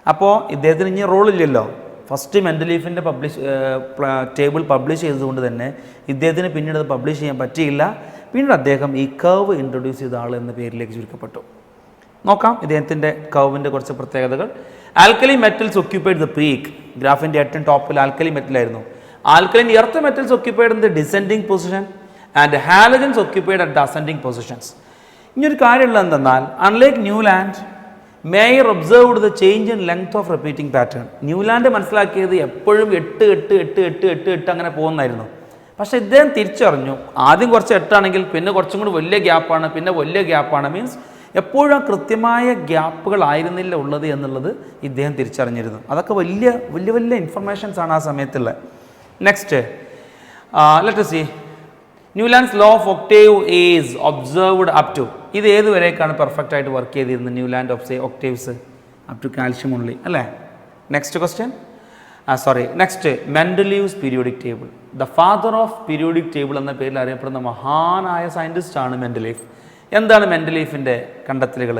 അപ്പോൾ ഇദ്ദേഹത്തിന് ഇനി റോളില്ലല്ലോ. ഫസ്റ്റ് മെൻഡലീഫിൻ്റെ ടേബിൾ പബ്ലിഷ് ചെയ്തതുകൊണ്ട് തന്നെ ഇദ്ദേഹത്തിന് പിന്നീട് അത് പബ്ലിഷ് ചെയ്യാൻ പറ്റിയില്ല. പിന്നീട് അദ്ദേഹം ഈ കർവ് ഇൻട്രൊഡ്യൂസ് ചെയ്ത ആൾ എന്ന പേരിലേക്ക് ചുരുക്കപ്പെട്ടു. നോക്കാം ഇദ്ദേഹത്തിൻ്റെ കർവിൻ്റെ കുറച്ച് പ്രത്യേകതകൾ. Alkali metals occupied the peak. ഗ്രാഫിൻ്റെ ഏറ്റവും ടോപ്പിൽ ആൽക്കലി മെറ്റലായിരുന്നു. Alkaline earth metals occupied in the descending position and halogens occupied at the ascending positions. ഇനിയൊരു കാര്യമുള്ളത് എന്തെന്നാൽ, unlike Newlands, Meyer observed the change in length of repeating pattern. Newlands മനസ്സിലാക്കിയത് എപ്പോഴും 8 അങ്ങനെ പോകുന്നായിരുന്നു. പക്ഷേ ഇദ്ദേഹം തിരിച്ചറിഞ്ഞു, ആദ്യം കുറച്ച് 8 ആണെങ്കിൽ പിന്നെ കുറച്ചും കൂടി വലിയ ഗ്യാപ്പാണ്, പിന്നെ വലിയ ഗ്യാപ്പാണ്. മീൻസ് എപ്പോഴും കൃത്യമായ ഗ്യാപ്പുകളായിരുന്നില്ല ഉള്ളത് എന്നുള്ളത് ഇദ്ദേഹം തിരിച്ചറിഞ്ഞിരുന്നു. അതൊക്കെ വലിയ വലിയ വലിയ ഇൻഫർമേഷൻസ് ആണ് ആ സമയത്തുള്ളത്. Next, let us see. Newlands law of octave is observed up to. ഇത് ഏതുവരേക്കാണ് പെർഫെക്റ്റ് ആയിട്ട് വർക്ക് ചെയ്തിരുന്നത് Newlands octaves? Up to calcium only, അല്ലേ? Next question, next Mendeleev's periodic table. The father of periodic table എന്ന പേരിൽ അറിയപ്പെടുന്ന മഹാനായ സയൻറ്റിസ്റ്റാണ് മെൻഡലീഫ്. എന്താണ് മെൻഡലീഫിൻ്റെ കണ്ടെത്തലുകൾ?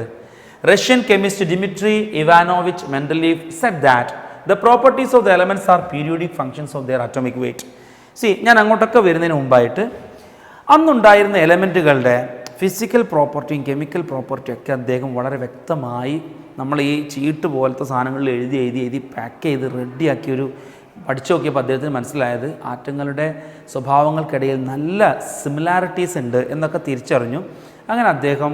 Russian chemist Dmitri Ivanovich Mendeleev said that the properties of the elements are periodic functions of their atomic weight. ഞാൻ അങ്ങോട്ടൊക്കെ വരുന്നതിന് മുമ്പായിട്ട് അന്നുണ്ടായിരുന്ന എലമെൻറ്റുകളുടെ ഫിസിക്കൽ പ്രോപ്പർട്ടിയും കെമിക്കൽ പ്രോപ്പർട്ടിയും ഒക്കെ അദ്ദേഹം വളരെ വ്യക്തമായി നമ്മൾ ഈ ചീട്ട് പോലത്തെ സാധനങ്ങളിൽ എഴുതി പാക്ക് ചെയ്ത് റെഡിയാക്കി പഠിച്ചു നോക്കിയപ്പോൾ അദ്ദേഹത്തിന് മനസ്സിലായത് ആറ്റങ്ങളുടെ സ്വഭാവങ്ങൾക്കിടയിൽ നല്ല സിമിലാരിറ്റീസ് ഉണ്ട് എന്നൊക്കെ തിരിച്ചറിഞ്ഞു. അങ്ങനെ അദ്ദേഹം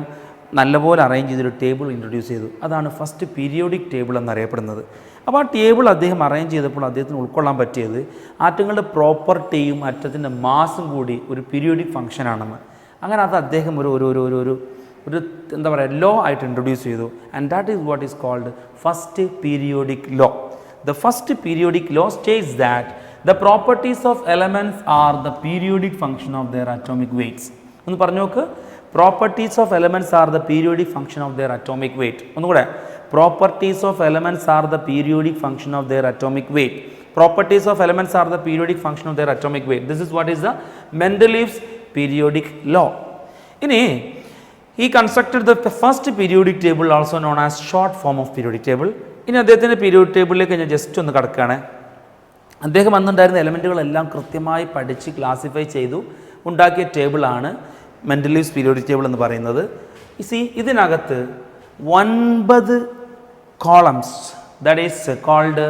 നല്ലപോലെ അറേഞ്ച് ചെയ്തൊരു ടേബിൾ ഇൻട്രൊഡ്യൂസ് ചെയ്തു. അതാണ് ഫസ്റ്റ് പീരിയോഡിക് ടേബിൾ എന്നറിയപ്പെടുന്നത്. അപ്പോൾ ആ ടേബിൾ അദ്ദേഹം അറേഞ്ച് ചെയ്തപ്പോൾ അദ്ദേഹത്തിന് ഉൾക്കൊള്ളാൻ പറ്റിയത് ആറ്റങ്ങളുടെ പ്രോപ്പർട്ടിയും ആറ്റത്തിൻ്റെ മാസും കൂടി ഒരു പീരിയോഡിക് ഫംഗ്ഷനാണെന്ന്. അങ്ങനെ അത് അദ്ദേഹം ഒരു എന്താ പറയുക ലോ ആയിട്ട് ഇൻട്രൊഡ്യൂസ് ചെയ്തു. And that is what is called first periodic law. The first periodic law states that the properties of elements are the periodic function of their atomic weights. ഒന്ന് പറഞ്ഞു നോക്ക്. Properties of elements are the periodic function of their atomic weight. ഒന്നുകൂടെ. Properties of elements are the periodic function of their atomic weight. Properties of elements are the periodic function of their atomic weight. This is what is the Mendeleev's periodic law. He constructed the first periodic table, also known as short form of periodic table. അദ്ദേഹത്തിൻ്റെ periodic ടേബിളിലേക്ക് ഞാൻ just ഒന്ന് കടക്കുകയാണ്. അദ്ദേഹം അന്നുണ്ടായിരുന്ന എലമെൻറ്റുകളെല്ലാം കൃത്യമായി പഠിച്ച് classify ചെയ്തു ഉണ്ടാക്കിയ ടേബിളാണ് മെൻഡലീവ്സ് പീരിയോഡിക് ടേബിൾ എന്ന് പറയുന്നത്. ഇതിനകത്ത് 9 കോളംസ്, ദാറ്റ് ഈസ് കോൾഡ്,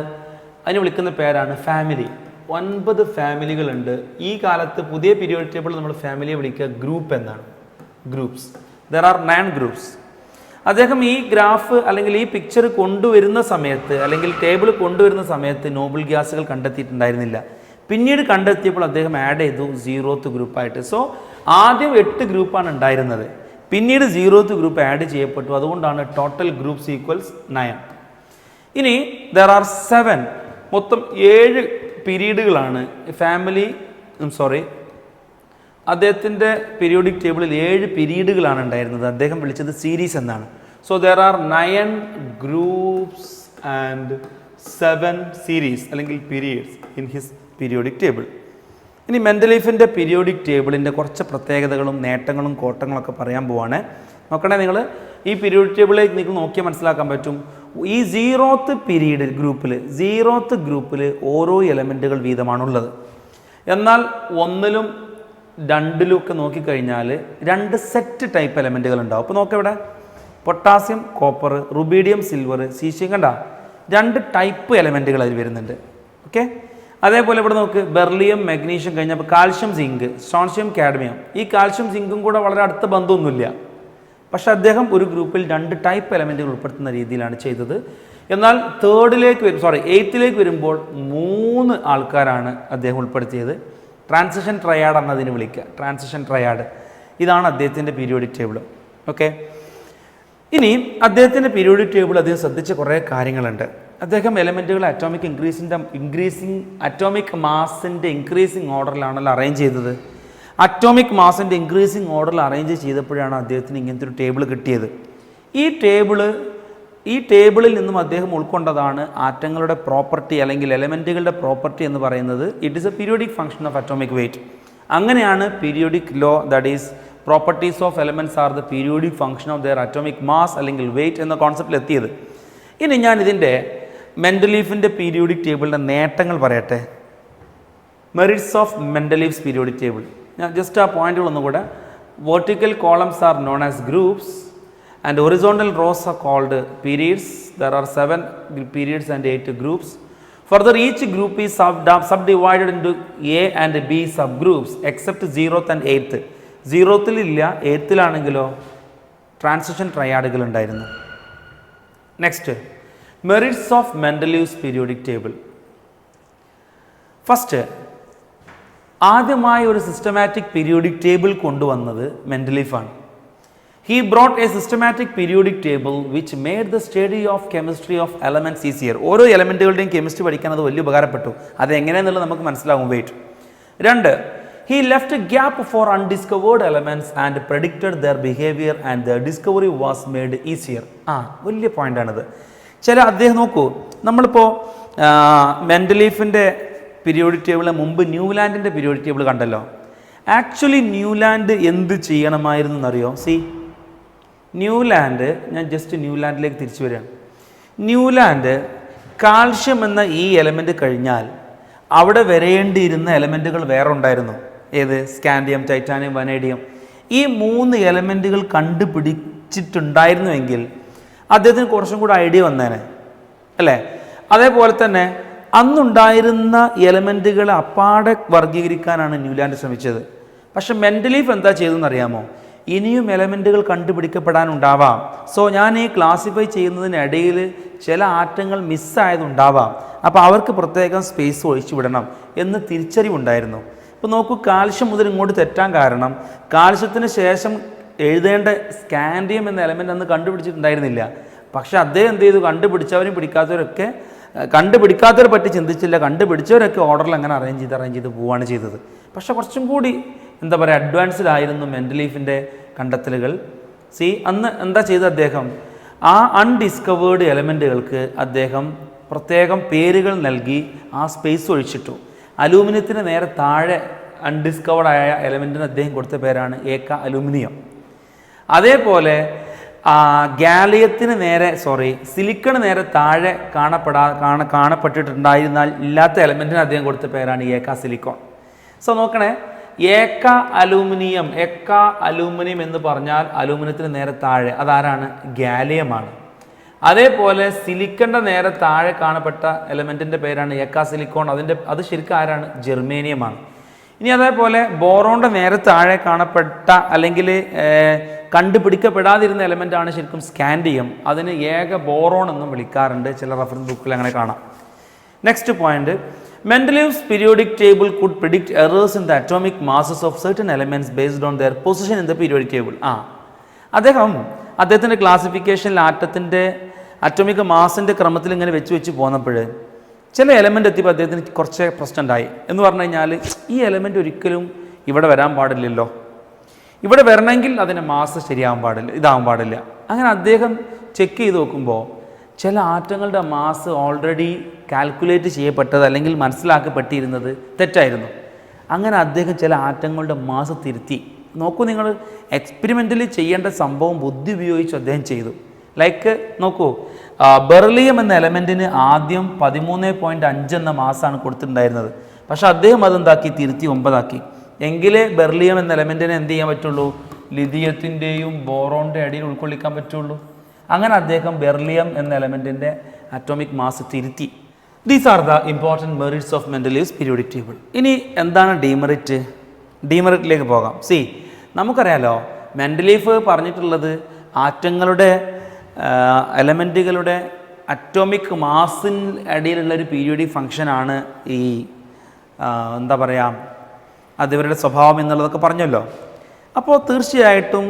അതിന് വിളിക്കുന്ന പേരാണ് ഫാമിലി. 9 ഫാമിലികളുണ്ട്. ഈ കാലത്ത് പുതിയ പീരിയോഡിക് ടേബിൾ നമ്മൾ ഫാമിലിയെ വിളിക്കുക ഗ്രൂപ്പ് എന്നാണ്. ഗ്രൂപ്പ്സ്. There are 9 groups. അദ്ദേഹം ഈ ഗ്രാഫ് അല്ലെങ്കിൽ ഈ പിക്ചർ കൊണ്ടുവരുന്ന സമയത്ത് അല്ലെങ്കിൽ ടേബിൾ കൊണ്ടുവരുന്ന സമയത്ത് നോബിൾ ഗ്യാസുകൾ കണ്ടെത്തിയിട്ടുണ്ടായിരുന്നില്ല. പിന്നീട് കണ്ടെത്തിയപ്പോൾ അദ്ദേഹം ആഡ് ചെയ്തു 0th ഗ്രൂപ്പായിട്ട്. ആദ്യം 8 ഗ്രൂപ്പാണ് ഉണ്ടായിരുന്നത്. പിന്നീട് 0th ഗ്രൂപ്പ് ആഡ് ചെയ്യപ്പെട്ടു. അതുകൊണ്ടാണ് total groups equals 9. There are 7, മൊത്തം 7 പീരീഡുകളാണ് അദ്ദേഹത്തിൻ്റെ പീരിയോഡിക് ടേബിളിൽ 7 പീരീഡുകളാണ് ഉണ്ടായിരുന്നത്. അദ്ദേഹം വിളിച്ചത് സീരീസ് എന്നാണ്. There are 9 groups and 7 series അല്ലെങ്കിൽ periods in his periodic table. മെൻഡലീഫിൻ്റെ പീരിയോഡിക് ടേബിളിൻ്റെ കുറച്ച് പ്രത്യേകതകളും നേട്ടങ്ങളും കോട്ടങ്ങളൊക്കെ പറയാൻ പോവാണ്. നോക്കണേ, നിങ്ങൾ ഈ പീരിയോഡിക് ടേബിളിലേക്ക് നിങ്ങൾ നോക്കിയാൽ മനസ്സിലാക്കാൻ പറ്റും. ഈ 0th ഗ്രൂപ്പിൽ ഓരോ എലമെൻറ്റുകൾ വീതമാണുള്ളത്. എന്നാൽ 1ലും 2ലും ഒക്കെ നോക്കിക്കഴിഞ്ഞാൽ 2 സെറ്റ് ടൈപ്പ് എലമെൻറ്റുകൾ ഉണ്ടാവും. അപ്പോൾ നോക്കിവിടെ potassium, copper, rubidium, silver, caesium, കണ്ട 2 ടൈപ്പ് എലമെൻറ്റുകൾ അതിൽ വരുന്നുണ്ട്. ഓക്കെ. അതേപോലെ ഇവിടെ നോക്ക്, ബെർലിയം, മഗ്നീഷ്യം കഴിഞ്ഞപ്പോൾ കാൽഷ്യം, സിങ്ക്, സ്ട്രോൺഷ്യം, കാഡ്മിയം. ഈ കാൽഷ്യം സിങ്കും കൂടെ വളരെ അടുത്ത ബന്ധമൊന്നുമില്ല. പക്ഷെ അദ്ദേഹം ഒരു ഗ്രൂപ്പിൽ 2 ടൈപ്പ് എലമെൻറ്റുകൾ ഉൾപ്പെടുത്തുന്ന രീതിയിലാണ് ചെയ്തത്. എന്നാൽ 8ലേക്ക് വരുമ്പോൾ 3 ആൾക്കാരാണ് അദ്ദേഹം ഉൾപ്പെടുത്തിയത്. ട്രാൻസിഷൻ ട്രയാഡ് എന്നതിന് വിളിക്കുക. Transition triad. ഇതാണ് അദ്ദേഹത്തിൻ്റെ പീരിയോഡിക് ടേബിൾ. ഓക്കെ. അദ്ദേഹത്തിൻ്റെ പീരിയോഡിക് ടേബിൾ അദ്ദേഹം ശ്രദ്ധിച്ച കുറേ കാര്യങ്ങളുണ്ട്. അദ്ദേഹം എലമെൻറ്റുകൾ അറ്റോമിക് മാസിൻ്റെ ഇൻക്രീസിങ് ഓർഡറിലാണല്ലോ അറേഞ്ച് ചെയ്തത്. അറ്റോമിക് മാസിൻ്റെ ഇൻക്രീസിങ് ഓർഡറിൽ അറേഞ്ച് ചെയ്തപ്പോഴാണ് അദ്ദേഹത്തിന് ഇങ്ങനത്തെ ഒരു ടേബിൾ കിട്ടിയത്. ഈ ടേബിളിൽ നിന്നും അദ്ദേഹം ഉൾക്കൊണ്ടതാണ് ആറ്റങ്ങളുടെ പ്രോപ്പർട്ടി അല്ലെങ്കിൽ എലമെൻറ്റുകളുടെ പ്രോപ്പർട്ടി എന്ന് പറയുന്നത്. It is a periodic function of atomic weight. അങ്ങനെയാണ് periodic law, that is properties of elements are the periodic function of their atomic mass അല്ലെങ്കിൽ വെയ്റ്റ് എന്ന കോൺസെപ്റ്റിൽ എത്തിയത്. ഞാൻ ഇതിൻ്റെ മെൻഡലീഫിൻ്റെ പീരിയോഡിക് ടേബിളിൻ്റെ നേട്ടങ്ങൾ പറയട്ടെ. Merits of Mendeleev's periodic table. ഞാൻ ജസ്റ്റ് ആ പോയിന്റുകളൊന്നും കൂടെ. Vertical columns are known as groups and horizontal rows are called periods. There are 7 periods and 8 groups. Further, each group is subdivided into A and B subgroups except 0th and 8th. 0th illa 8th lanengilo transition triadകൾ ഉണ്ടായിരുന്നു. Next, merits of Mendeleev's periodic table. First, ആദ്യമായി ഒരു systematic periodic table കൊണ്ടുവന്നത് മെൻഡലീഫാണ്. He brought a systematic periodic table which made the study of chemistry of elements easier. ഓരോ എലമെൻറ്റുകളുടെയും chemistry പഠിക്കാൻ അത് വലിയ ഉപകാരപ്പെട്ടു. അത് എങ്ങനെയെന്നുള്ളത് നമുക്ക് മനസ്സിലാകും. Wait. 2, he left a gap for undiscovered elements and predicted their behavior and their discovery was made easier. വലിയ പോയിൻ്റാണിത്. അദ്ദേഹം നോക്കൂ, നമ്മളിപ്പോൾ മെൻഡലീഫിൻ്റെ പീരിയോഡിക് ടേബിളിന് മുമ്പ് ന്യൂലാൻഡിൻ്റെ പീരിയോഡിക് ടേബിൾ കണ്ടല്ലോ. ആക്ച്വലി ന്യൂലാൻഡ് എന്ത് ചെയ്യണമായിരുന്നു എന്നറിയോ? ന്യൂലാൻഡ്, ഞാൻ ജസ്റ്റ് ന്യൂലാൻഡിലേക്ക് തിരിച്ചു വരികയാണ്. ന്യൂലാൻഡ് കാൽഷ്യം എന്ന ഈ എലമെൻ്റ് കഴിഞ്ഞാൽ അവിടെ വരേണ്ടിയിരുന്ന എലമെൻറ്റുകൾ വേറെ ഉണ്ടായിരുന്നു. ഏത്? Scandium, titanium, vanadium. ഈ 3 എലമെൻറ്റുകൾ കണ്ടുപിടിച്ചിട്ടുണ്ടായിരുന്നുവെങ്കിൽ അദ്ദേഹത്തിന് കുറച്ചും കൂടെ ഐഡിയ വന്നേനെ അല്ലേ? അതേപോലെ തന്നെ അന്നുണ്ടായിരുന്ന എലമെൻറ്റുകളെ അപ്പാടെ വർഗീകരിക്കാനാണ് ന്യൂലാൻഡ് ശ്രമിച്ചത്. പക്ഷെ മെൻഡലീഫ് എന്താ ചെയ്തതെന്നറിയാമോ? ഇനിയും എലമെൻറ്റുകൾ കണ്ടുപിടിക്കപ്പെടാനുണ്ടാവാം. സോ ഞാൻ ഈ ക്ലാസിഫൈ ചെയ്യുന്നതിനിടയിൽ ചില ആറ്റങ്ങൾ മിസ്സായതുണ്ടാവാം. അപ്പോൾ അവർക്ക് പ്രത്യേകം സ്പേസ് ഒഴിച്ചു വിടണം എന്ന് തിരിച്ചറിവുണ്ടായിരുന്നു. ഇപ്പോൾ നോക്കൂ, കാൽഷ്യം മുതൽ ഇങ്ങോട്ട് തെറ്റാൻ കാരണം കാൽഷ്യത്തിന് ശേഷം എഴുതേണ്ട സ്കാൻഡിയം എന്ന എലമെൻ്റ് അന്ന് കണ്ടുപിടിച്ചിട്ടുണ്ടായിരുന്നില്ല. പക്ഷേ അദ്ദേഹം എന്ത് ചെയ്തു? കണ്ടുപിടിച്ചവരും പിടിക്കാത്തവരൊക്കെ, കണ്ടുപിടിക്കാത്തവരെ പറ്റി ചിന്തിച്ചില്ല, കണ്ടുപിടിച്ചവരൊക്കെ ഓർഡറിൽ അങ്ങനെ അറേഞ്ച് ചെയ്ത് പോവുകയാണ് ചെയ്തത്. പക്ഷേ കുറച്ചും കൂടി എന്താ പറയുക, അഡ്വാൻസ്ഡ് ആയിരുന്നു മെൻഡലീഫിൻ്റെ കണ്ടെത്തലുകൾ. അന്ന് എന്താ ചെയ്തത്? അദ്ദേഹം ആ അൺഡിസ്കവേർഡ് എലമെൻറ്റുകൾക്ക് അദ്ദേഹം പ്രത്യേകം പേരുകൾ നൽകി ആ സ്പേസ് ഒഴിച്ചിട്ടു. അലൂമിനിയത്തിന് നേരെ താഴെ അൺഡിസ്കവേർഡ് ആയ എലമെൻറ്റിന് അദ്ദേഹം കൊടുത്ത പേരാണ് ഏക്ക അലൂമിനിയം. അതേപോലെ സിലിക്കണ് നേരെ താഴെ കാണപ്പെട്ടിട്ടുണ്ടായിരുന്നാൽ ഇല്ലാത്ത എലമെൻറ്റിന് അദ്ദേഹം കൊടുത്ത പേരാണ് ഏക്ക സിലിക്കോൺ. സോ നോക്കണേ, ഏക്ക അലൂമിനിയം എന്ന് പറഞ്ഞാൽ അലൂമിനിയത്തിന് നേരെ താഴെ അതാരാണ്? ഗാലിയമാണ്. അതേപോലെ സിലിക്കണിൻ്റെ നേരെ താഴെ കാണപ്പെട്ട എലമെൻറ്റിൻ്റെ പേരാണ് ഏക്ക സിലിക്കോൺ. അത് ശരിക്കും ആരാണ്? ജെർമേനിയമാണ്. ഇനി അതേപോലെ ബോറോണിൻ്റെ നേരെ താഴെ കാണപ്പെട്ട അല്ലെങ്കിൽ കണ്ടുപിടിക്കപ്പെടാതിരുന്ന എലമെൻ്റാണ് ശരിക്കും സ്കാൻഡിയം. അതിന് ഏക ബോറോൺ എന്നും വിളിക്കാറുണ്ട്. ചില റഫറൻസ് ബുക്കിൽ അങ്ങനെ കാണാം. Next point, Mendeleev's periodic table could predict errors in the atomic masses of certain elements based on their position in the periodic table. അദ്ദേഹത്തിൻ്റെ ക്ലാസിഫിക്കേഷനിൽ ആറ്റത്തിൻ്റെ അറ്റോമിക് മാസിൻ്റെ ക്രമത്തിൽ ഇങ്ങനെ വെച്ച് പോന്നപ്പോൾ ചില എലമെൻ്റ് എത്തിയപ്പോൾ അദ്ദേഹത്തിന് കുറച്ച് പ്രശ്നം ഉണ്ടായി. എന്ന് പറഞ്ഞു കഴിഞ്ഞാൽ ഈ എലമെൻ്റ് ഒരിക്കലും ഇവിടെ വരാൻ പാടില്ലല്ലോ, ഇവിടെ വരണമെങ്കിൽ അതിൻ്റെ മാസ് ഇതാവാൻ പാടില്ല. അങ്ങനെ അദ്ദേഹം ചെക്ക് ചെയ്ത് നോക്കുമ്പോൾ ചില ആറ്റങ്ങളുടെ മാസ് ഓൾറെഡി കാൽക്കുലേറ്റ് ചെയ്യപ്പെട്ടത് അല്ലെങ്കിൽ മനസ്സിലാക്കപ്പെട്ടിരുന്നത് തെറ്റായിരുന്നു. അങ്ങനെ അദ്ദേഹം ചില ആറ്റങ്ങളുടെ മാസ് തിരുത്തി. നോക്കൂ, നിങ്ങൾ എക്സ്പെരിമെൻ്റലി ചെയ്യേണ്ട സംഭവം ബുദ്ധി ഉപയോഗിച്ച് അദ്ദേഹം ചെയ്തു. ലൈക്ക് നോക്കൂ, ബെർലിയം എന്ന എലമെൻറ്റിന് ആദ്യം 13.5 എന്ന മാസമാണ് കൊടുത്തിട്ടുണ്ടായിരുന്നത്. പക്ഷേ അദ്ദേഹം അതെന്താക്കി? തിരുത്തി 9 ആക്കി. എങ്കിലേ ബെർലിയം എന്ന എലമെൻറ്റിനെ എന്ത് ചെയ്യാൻ പറ്റുള്ളൂ? ലിഥിയത്തിൻ്റെയും ബോറോണിൻ്റെ അടിയിൽ ഉൾക്കൊള്ളിക്കാൻ പറ്റുള്ളൂ. അങ്ങനെ അദ്ദേഹം ബെർലിയം എന്ന എലമെൻറ്റിൻ്റെ അറ്റോമിക് മാസ് തിരുത്തി. These are the important merits of Mendeleev's periodic table. ഇനി എന്താണ് ഡീമെറിറ്റ്? ഡീമെറിറ്റിലേക്ക് പോകാം. നമുക്കറിയാലോ, മെൻഡലീഫ് പറഞ്ഞിട്ടുള്ളത് ആറ്റങ്ങളുടെ എലമെൻറ്റുകളുടെ അറ്റോമിക് മാസിന് ഇടയിലുള്ള ഒരു പീരിയോഡിക് ഫങ്ഷനാണ് ഈ എന്താ പറയുക, അതിവരുടെ സ്വഭാവം എന്നുള്ളതൊക്കെ പറഞ്ഞല്ലോ. അപ്പോൾ തീർച്ചയായിട്ടും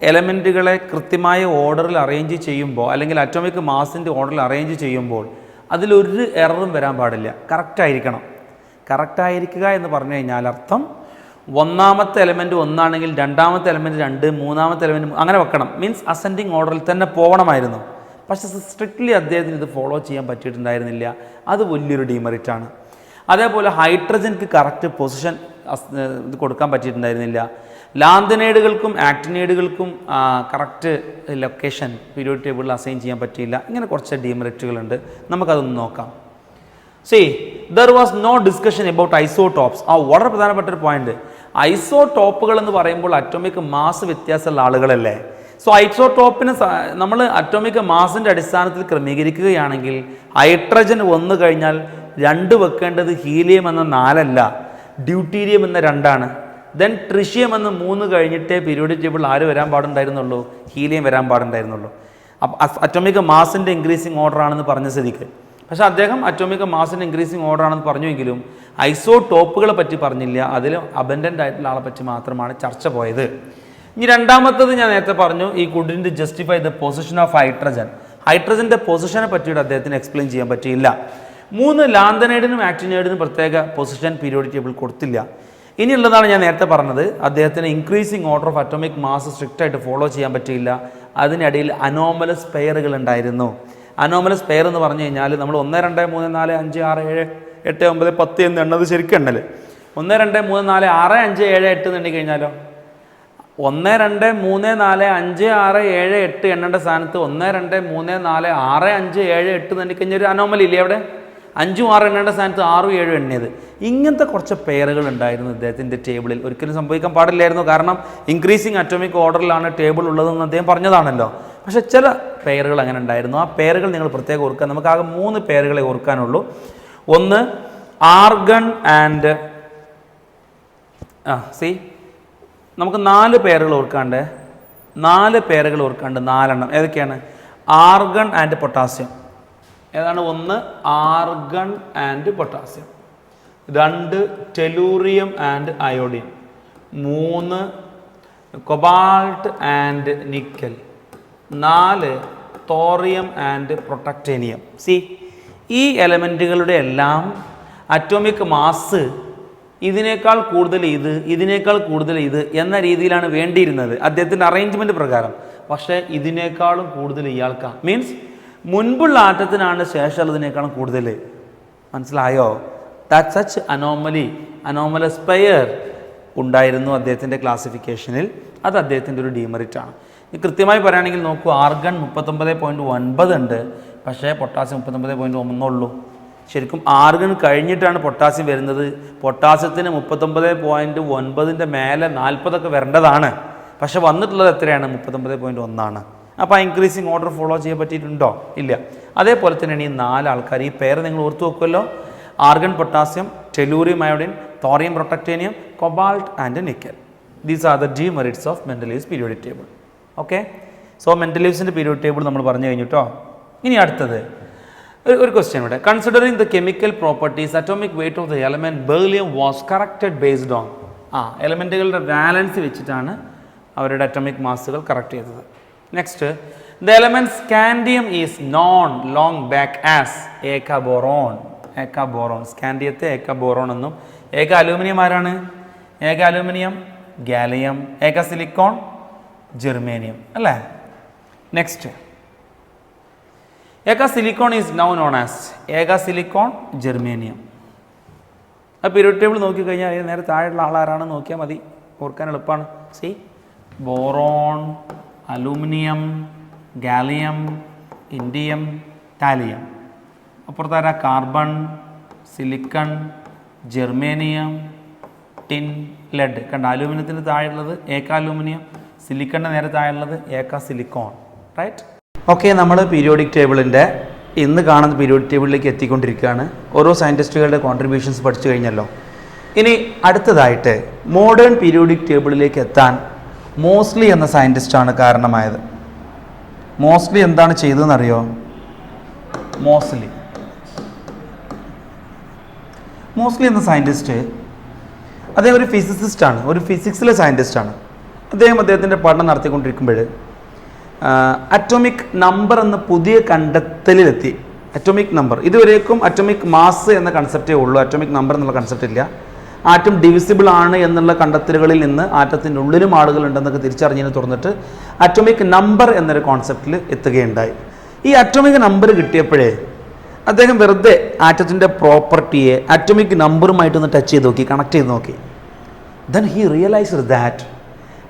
എലമെൻറ്റുകളെ കൃത്യമായ ഓർഡറിൽ അറേഞ്ച് ചെയ്യുമ്പോൾ അല്ലെങ്കിൽ അറ്റോമിക് മാസിൻ്റെ ഓർഡറിൽ അറേഞ്ച് ചെയ്യുമ്പോൾ അതിലൊരു എററും വരാൻ പാടില്ല. കറക്റ്റായിരിക്കണം. കറക്റ്റായിരിക്കുക എന്ന് പറഞ്ഞു കഴിഞ്ഞാൽ അർത്ഥം ഒന്നാമത്തെ എലമെൻറ്റ് ഒന്നാണെങ്കിൽ രണ്ടാമത്തെ എലമെൻറ്റ് 2, മൂന്നാമത്തെ എലമെൻറ്റ് അങ്ങനെ വെക്കണം. മീൻസ് അസെൻഡിങ് ഓർഡറിൽ തന്നെ പോകണമായിരുന്നു. പക്ഷേ സ്ട്രിക്ട്ലി അദ്ദേഹത്തിന് ഇത് ഫോളോ ചെയ്യാൻ പറ്റിയിട്ടുണ്ടായിരുന്നില്ല. അത് വലിയൊരു ഡീമെറിറ്റാണ്. അതേപോലെ ഹൈഡ്രജൻക്ക് കറക്റ്റ് പൊസിഷൻ ഇത് കൊടുക്കാൻ പറ്റിയിട്ടുണ്ടായിരുന്നില്ല. ലാന്തനൈഡുകൾക്കും ആക്ടിനൈഡുകൾക്കും കറക്റ്റ് ലൊക്കേഷൻ പീരിയോഡിക് ടേബിളിൽ അസൈൻ ചെയ്യാൻ പറ്റിയില്ല. ഇങ്ങനെ കുറച്ച് ഡീമെറിറ്റുകളുണ്ട്. നമുക്കതൊന്ന് നോക്കാം. There was no discussion about isotopes. വളരെ പ്രധാനപ്പെട്ട ഒരു പോയിന്റ്. ഐസോടോപ്പുകൾ എന്ന് പറയുമ്പോൾ അറ്റോമിക് മാസ് വ്യത്യാസമുള്ള ആളുകളല്ലേ. സോ ഐസോടോപ്പിന് നമ്മൾ അറ്റോമിക് മാസിൻ്റെ അടിസ്ഥാനത്തിൽ ക്രമീകരിക്കുകയാണെങ്കിൽ ഹൈഡ്രജൻ 1 കഴിഞ്ഞാൽ 2 വെക്കേണ്ടത് ഹീലിയം എന്ന 4 അല്ല, ഡ്യൂട്ടീരിയം എന്ന 2 ആണ്. ദെൻ ട്രിഷ്യം എന്ന 3 കഴിഞ്ഞിട്ടേ പീരിയോഡിക് ടേബിൾ ആര് വരാൻ പാടുണ്ടായിരുന്നുള്ളൂ? ഹീലിയം വരാൻ പാടുണ്ടായിരുന്നുള്ളൂ. അറ്റോമിക് മാസിൻ്റെ ഇൻക്രീസിങ് ഓർഡർ ആണെന്ന് പറഞ്ഞ സ്ഥിതിക്ക്. പക്ഷേ അദ്ദേഹം അറ്റോമിക് മാസിൻ്റെ ഇൻക്രീസിങ് ഓർഡർ ആണെന്ന് പറഞ്ഞുവെങ്കിലും ഐസോടോപ്പുകളെ പറ്റി പറഞ്ഞില്ല. അതിൽ അബൻഡൻ്റ് ആയിട്ടുള്ള ആളെ പറ്റി മാത്രമാണ് ചർച്ച പോയത്. ഇനി രണ്ടാമത്തത് ഞാൻ നേരത്തെ പറഞ്ഞു, ഈ couldn't justify the position of hydrogen. ഹൈഡ്രജൻ്റെ പൊസിഷനെ പറ്റിയിട്ട് അദ്ദേഹത്തിന് എക്സ്പ്ലെയിൻ ചെയ്യാൻ പറ്റിയില്ല. 3 ലാന്തനൈഡിനും ആക്ടിനൈഡിനും പ്രത്യേക പൊസിഷൻ പീരിയോഡിക് ടേബിൾ കൊടുത്തില്ല. ഇനിയുള്ളതാണ് ഞാൻ നേരത്തെ പറഞ്ഞത്, അദ്ദേഹത്തിന് increasing order of atomic mass strict ആയിട്ട് ഫോളോ ചെയ്യാൻ പറ്റിയില്ല. അതിനിടയിൽ അനോമലസ് പെയറുകൾ ഉണ്ടായിരുന്നു. അനോമലസ് പെയർ എന്ന് പറഞ്ഞു കഴിഞ്ഞാൽ നമ്മൾ 1 2 3 4 5 6 7 8 9 10 എന്ന് എണ്ണത് ശരിക്കും എണ്ണൽ. 1 2 3 4 6 5 7 8 എന്ന് എണ്ണി കഴിഞ്ഞാലോ 1 2 3 4 5 6 7 8 എണ്ണേണ്ട സ്ഥാനത്ത് 1 2 3 4 6 5 7 8 എന്ന് എണ്ണിക്കഴിഞ്ഞാൽ ഒരു അനോമലി ഇല്ലേ അവിടെ? 5 6 എണ്ണേണ്ട സ്ഥാനത്ത് 6 7 എണ്ണിയത്. ഇങ്ങനത്തെ കുറച്ച് പെയറുകൾ ഉണ്ടായിരുന്നു അദ്ദേഹത്തിൻ്റെ ടേബിളിൽ. ഒരിക്കലും സംഭവിക്കാൻ പാടില്ലായിരുന്നു, കാരണം ഇൻക്രീസിങ് അറ്റോമിക് ഓർഡറിലാണ് ടേബിൾ ഉള്ളതെന്ന് അദ്ദേഹം പറഞ്ഞതാണല്ലോ. പക്ഷെ ചില പെയറുകൾ അങ്ങനെ ഉണ്ടായിരുന്നു. ആ പെയറുകൾ നിങ്ങൾ പ്രത്യേകം ഓർക്കുക. നമുക്കാകെ 3 പെയറുകളെ ഓർക്കാനുള്ളൂ. ഒന്ന് ആർഗൺ ആൻഡ് നമുക്ക് 4 പെയറുകൾ ഓർക്കാണ്ട് 4 പെയറുകൾ ഓർക്കാണ്ട് 4 എണ്ണം ഏതൊക്കെയാണ്? Argon and potassium. ഏതാണ്? 1 argon and potassium, 2 tellurium and iodine, 3 cobalt and nickel, 4 thorium and protactinium. ഈ എലമെൻറ്റുകളുടെ എല്ലാം അറ്റോമിക് മാസ് ഇതിനേക്കാൾ കൂടുതൽ ഇതിനേക്കാൾ കൂടുതൽ എന്ന രീതിയിലാണ് വേണ്ടിയിരുന്നത് അദ്ദേഹത്തിൻ്റെ അറേഞ്ച്മെൻറ്റ് പ്രകാരം. പക്ഷേ ഇതിനേക്കാളും കൂടുതൽ ഇയാൾക്കാണ്, മീൻസ് മുൻപുള്ള ആറ്റത്തിനാണ് ശേഷമുള്ളതിനേക്കാളും കൂടുതൽ. മനസ്സിലായോ? ദാറ്റ് സച്ച് അനോമലസ് പെയർ ഉണ്ടായിരുന്നു അദ്ദേഹത്തിൻ്റെ ക്ലാസിഫിക്കേഷനിൽ. അത് അദ്ദേഹത്തിൻ്റെ ഒരു ഡീമെറിറ്റ് ആണ്. കൃത്യമായി പറയുകയാണെങ്കിൽ നോക്കൂ, ആർഗൺ 39.9 ഉണ്ട്, പക്ഷേ പൊട്ടാസ്യം 39.1 ഉള്ളൂ. ശരിക്കും ആർഗൺ കഴിഞ്ഞിട്ടാണ് പൊട്ടാസ്യം വരുന്നത്. പൊട്ടാസ്യത്തിന് 39.9 മേലെ 40 വരേണ്ടതാണ്, പക്ഷെ വന്നിട്ടുള്ളത് എത്രയാണ്? 39.1. അപ്പോൾ ആ ഇൻക്രീസിങ് ഓർഡർ ഫോളോ ചെയ്യാൻ പറ്റിയിട്ടുണ്ടോ? ഇല്ല. അതേപോലെ തന്നെയാണ് ഈ 4 ആൾക്കാർ. ഈ പേര് നിങ്ങൾ ഓർത്തു വെക്കുമല്ലോ: argon, potassium, tellurium iodine, thorium protactinium, cobalt and nickel. These are the demerits of Mendeleev's periodic table. Okay, so മെൻഡലീവ്സിൻ്റെ പീരിയോഡിക് ടേബിൾ നമ്മൾ പറഞ്ഞു കഴിഞ്ഞിട്ടോ. ഇനി അടുത്തത് ഒരു ക്വസ്റ്റ്യൻ ഇവിടെ. Considering the chemical properties atomic weight of the element beryllium was corrected based on. എലമെൻറ്റുകളുടെ valence വെച്ചിട്ടാണ് അവരുടെ അറ്റോമിക് മാസുകൾ കറക്റ്റ് ചെയ്തത്. Next, the element scandium is known long back as eka-boron. സ്കാൻഡിയത്തെ ഏക്കബോറോൺ എന്നും, ഏക അലൂമിനിയം ആരാണ്? ഏക അലൂമിനിയം ഗാലിയം, ഏക സിലിക്കോൺ ജെർമേനിയം അല്ലേ. നെക്സ്റ്റ്, ഏക silicon is now known as ഏക സിലിക്കോൺ ജെർമേനിയം. ആ പീരിയോഡിക് ടേബിൾ നോക്കിക്കഴിഞ്ഞാൽ അതിന് നേരെ താഴെയുള്ള ആളാരാണെന്ന് നോക്കിയാൽ മതി, ഓർക്കാൻ എളുപ്പമാണ്. Boron, aluminium, gallium, indium, thallium. അപ്പുറത്താരാ? Carbon, silicon, germanium, tin, lead. കണ്ട, അലൂമിനിയത്തിന് താഴെയുള്ളത് ഏക അലൂമിനിയം, സിലിക്കണിൻ്റെ നേരെ താഴെയുള്ളത് ഏക സിലിക്കോൺ. റൈറ്റ്. ഓക്കെ, നമ്മൾ പീരിയോഡിക് ടേബിളിൻ്റെ ഇന്ന് കാണുന്ന പീരിയോഡിക് ടേബിളിലേക്ക് എത്തിക്കൊണ്ടിരിക്കുകയാണ്. ഓരോ സയൻറ്റിസ്റ്റുകളുടെ കോൺട്രിബ്യൂഷൻസ് പഠിച്ചു കഴിഞ്ഞല്ലോ. ഇനി അടുത്തതായിട്ട് മോഡേൺ പീരിയോഡിക് ടേബിളിലേക്ക് എത്താൻ മോസ്ലി എന്ന സയൻറ്റിസ്റ്റാണ് കാരണമായത്. മോസ്ലി എന്താണ് ചെയ്തതെന്നറിയോ? മോസ്ലി എന്ന സയൻറ്റിസ്റ്റ് അദ്ദേഹം ഒരു ഫിസിസിസ്റ്റാണ്, ഒരു ഫിസിക്സിലെ സയൻറ്റിസ്റ്റാണ്. അദ്ദേഹത്തിൻ്റെ പഠനം നടത്തിക്കൊണ്ടിരിക്കുമ്പോൾ അറ്റോമിക് നമ്പർ എന്ന പുതിയ കണ്ടെത്തലിലെത്തി. അറ്റോമിക് നമ്പർ, ഇതുവരേക്കും അറ്റോമിക് മാസ് എന്ന കൺസെപ്റ്റേ ഉള്ളൂ, അറ്റോമിക് നമ്പർ എന്നുള്ള കൺസെപ്റ്റ് ഇല്ല. ആറ്റം ഡിവിസിബിൾ ആണ് എന്നുള്ള കണ്ടെത്തലുകളിൽ നിന്ന് ആറ്റത്തിൻ്റെ ഉള്ളിലും ആളുകളുണ്ടെന്നൊക്കെ തിരിച്ചറിഞ്ഞതിനെ തുടർന്നിട്ട് അറ്റോമിക് നമ്പർ എന്നൊരു കോൺസെപ്റ്റിൽ എത്തുകയുണ്ടായി. ഈ അറ്റോമിക് നമ്പർ കിട്ടിയപ്പോഴേ അദ്ദേഹം വെറുതെ ആറ്റത്തിൻ്റെ പ്രോപ്പർട്ടിയെ അറ്റോമിക് നമ്പറുമായിട്ടൊന്ന് ടച്ച് ചെയ്ത് നോക്കി, കണക്ട് ചെയ്ത് നോക്കി. Then he realised that